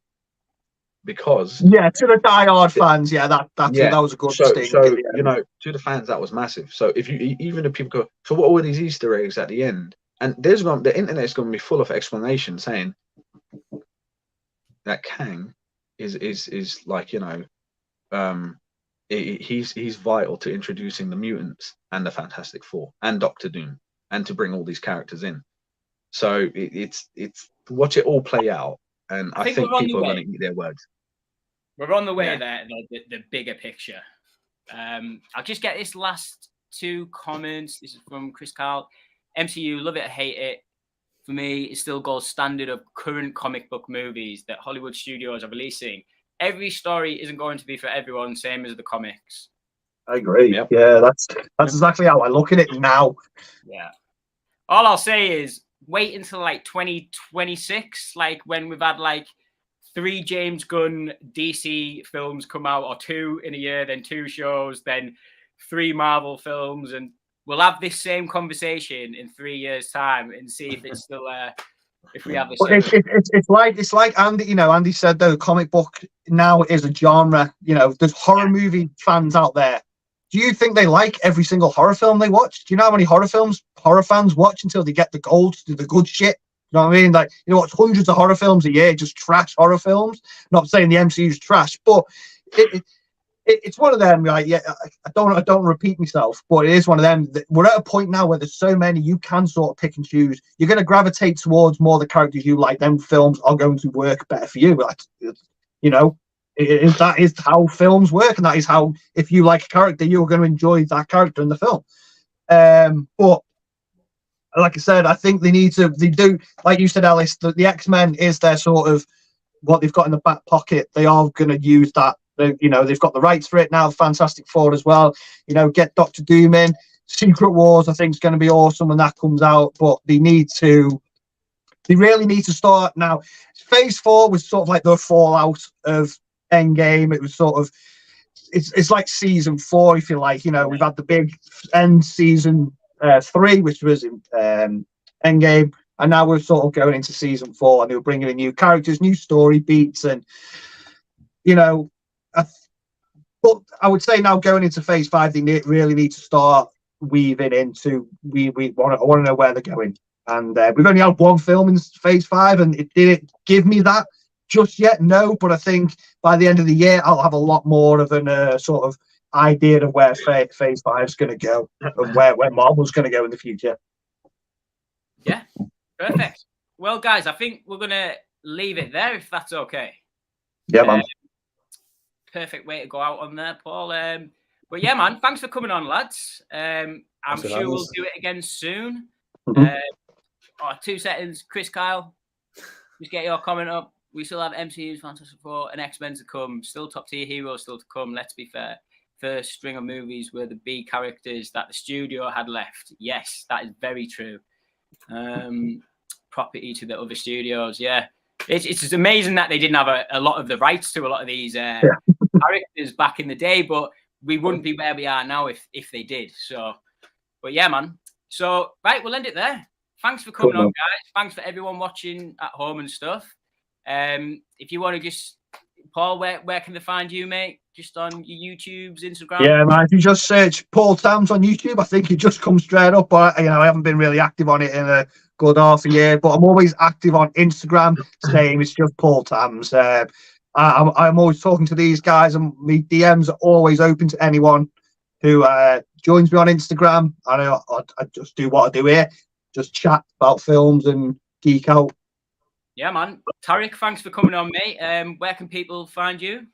Because to the diehard fans, that was a good thing. So you know, to the fans, that was massive. So if people go, so what were these Easter eggs at the end? And the internet's going to be full of explanations saying that Kang is like, you know, he's vital to introducing the mutants and the Fantastic Four and Doctor Doom, and to bring all these characters in. So it's watch it all play out. And I think people are going to eat their words. We're on the way there, the bigger picture. I'll just get this last 2 comments. This is from Chris Carl. MCU, love it or hate it. For me, it still gold standard of current comic book movies that Hollywood studios are releasing. Every story isn't going to be for everyone, same as the comics. I agree. Yep. Yeah, that's exactly how I look at it now. Yeah. All I'll say is wait until like 2026, like when we've had like 3 James Gunn DC films come out, or 2 in a year, then 2 shows, then 3 Marvel films, and we'll have this same conversation in 3 years' time and see if it's still if we have this. It's like Andy, you know, Andy said though, comic book now is a genre. You know, there's horror movie fans out there. Do you think they like every single horror film they watch? Do you know how many horror fans watch until they get the gold, do the good shit? You know what I mean? Like, you watch hundreds of horror films a year, just trash horror films. Not saying the MCU's trash, but it's one of them. Like, I don't repeat myself, but it is one of them. We're at a point now where there's so many, you can sort of pick and choose. You're going to gravitate towards more the characters you like. Them films are going to work better for you. Like, you know, that is how films work, and that is how, if you like a character, you're going to enjoy that character in the film. But like I said, I think they do, like you said, Alice, the X-Men is their sort of what they've got in the back pocket. They are going to use that. You know, they've got the rights for it now. Fantastic Four as well. You know, get Doctor Doom in. Secret Wars, I think, is going to be awesome when that comes out. But they really need to start now. Phase 4 was sort of like the fallout of Endgame. It was sort of, it's like season 4, if you like. You know, we've had the big end season 3, which was in Endgame, and now we're sort of going into season 4, and they were bringing in new characters, new story beats, and you know, but I would say now going into phase 5, they really need to start weaving into. I want to know where they're going, and we've only had one film in phase 5, and it didn't give me that just yet. No, but I think by the end of the year, I'll have a lot more of an sort of idea of where phase 5 is going to go and where Marvel's going to go in the future. Yeah, perfect. Well, guys, I think we're going to leave it there if that's okay. Yeah, man. Perfect way to go out on there, Paul. But yeah, man, thanks for coming on, lads. I'm sure we'll do it again soon. 2 seconds, Chris Kyle, just get your comment up. We still have MCU's Fantastic Four and X-Men to come. Still top tier heroes still to come. Let's be fair. First string of movies were the B characters that the studio had left. Yes, that is very true. Property to the other studios. Yeah. It's just amazing that they didn't have a lot of the rights to a lot of these characters back in the day, but we wouldn't be where we are now if they did. So, but yeah, man. So, right, we'll end it there. Thanks for coming on, guys. Thanks for everyone watching at home and stuff. If you want to just, Paul, where can they find you, mate? Just on your YouTube's, Instagram? Yeah, man. If you just search Paul Tams on YouTube, I think it just comes straight up. But I haven't been really active on it in a good half a year, but I'm always active on Instagram. Same, it's just Paul Tams. I'm always talking to these guys, and my DMs are always open to anyone who joins me on Instagram. I just do what I do here, just chat about films and geek out. Yeah, man. Tariq, thanks for coming on, mate. Where can people find you?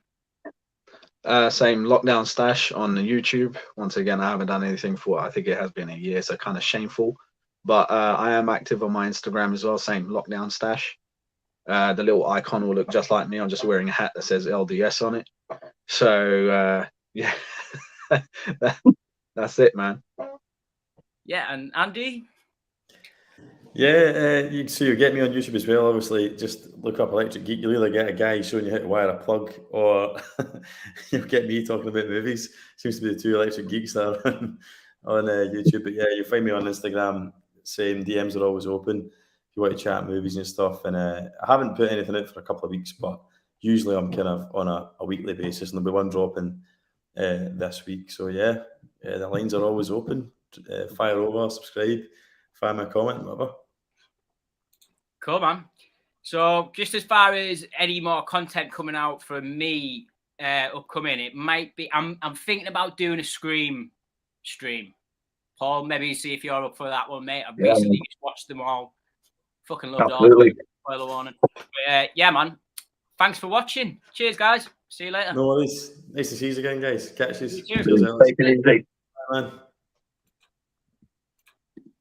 Same, Lockdown Stash on YouTube. Once again, I haven't done anything for, I think it has been a year, so kind of shameful. But I am active on my Instagram as well. Same, Lockdown Stash. The little icon will look just like me. I'm just wearing a hat that says LDS on it. So yeah, that's it, man. Yeah, and Andy? Yeah, you get me on YouTube as well. Obviously, just look up Electric Geek. You'll either get a guy showing you how to wire a plug, or you'll get me talking about movies. Seems to be the two Electric Geeks that are on YouTube. But yeah, you'll find me on Instagram. Same, DMs are always open if you want to chat movies and stuff. And I haven't put anything out for a couple of weeks, but usually I'm kind of on a weekly basis, and there'll be one dropping this week. So yeah, the lines are always open. Fire over, subscribe, fire me a comment, whatever. Cool, man. So just as far as any more content coming out from me upcoming, it might be I'm thinking about doing a Scream stream. Paul, maybe see if you're up for that one, mate. I've recently just watched them all. Fucking loved all of them. Spoiler warning. But, yeah, man. Thanks for watching. Cheers, guys. See you later. No worries. Nice to see you again, guys. Catch you. Cheers. Take it easy. Bye, man.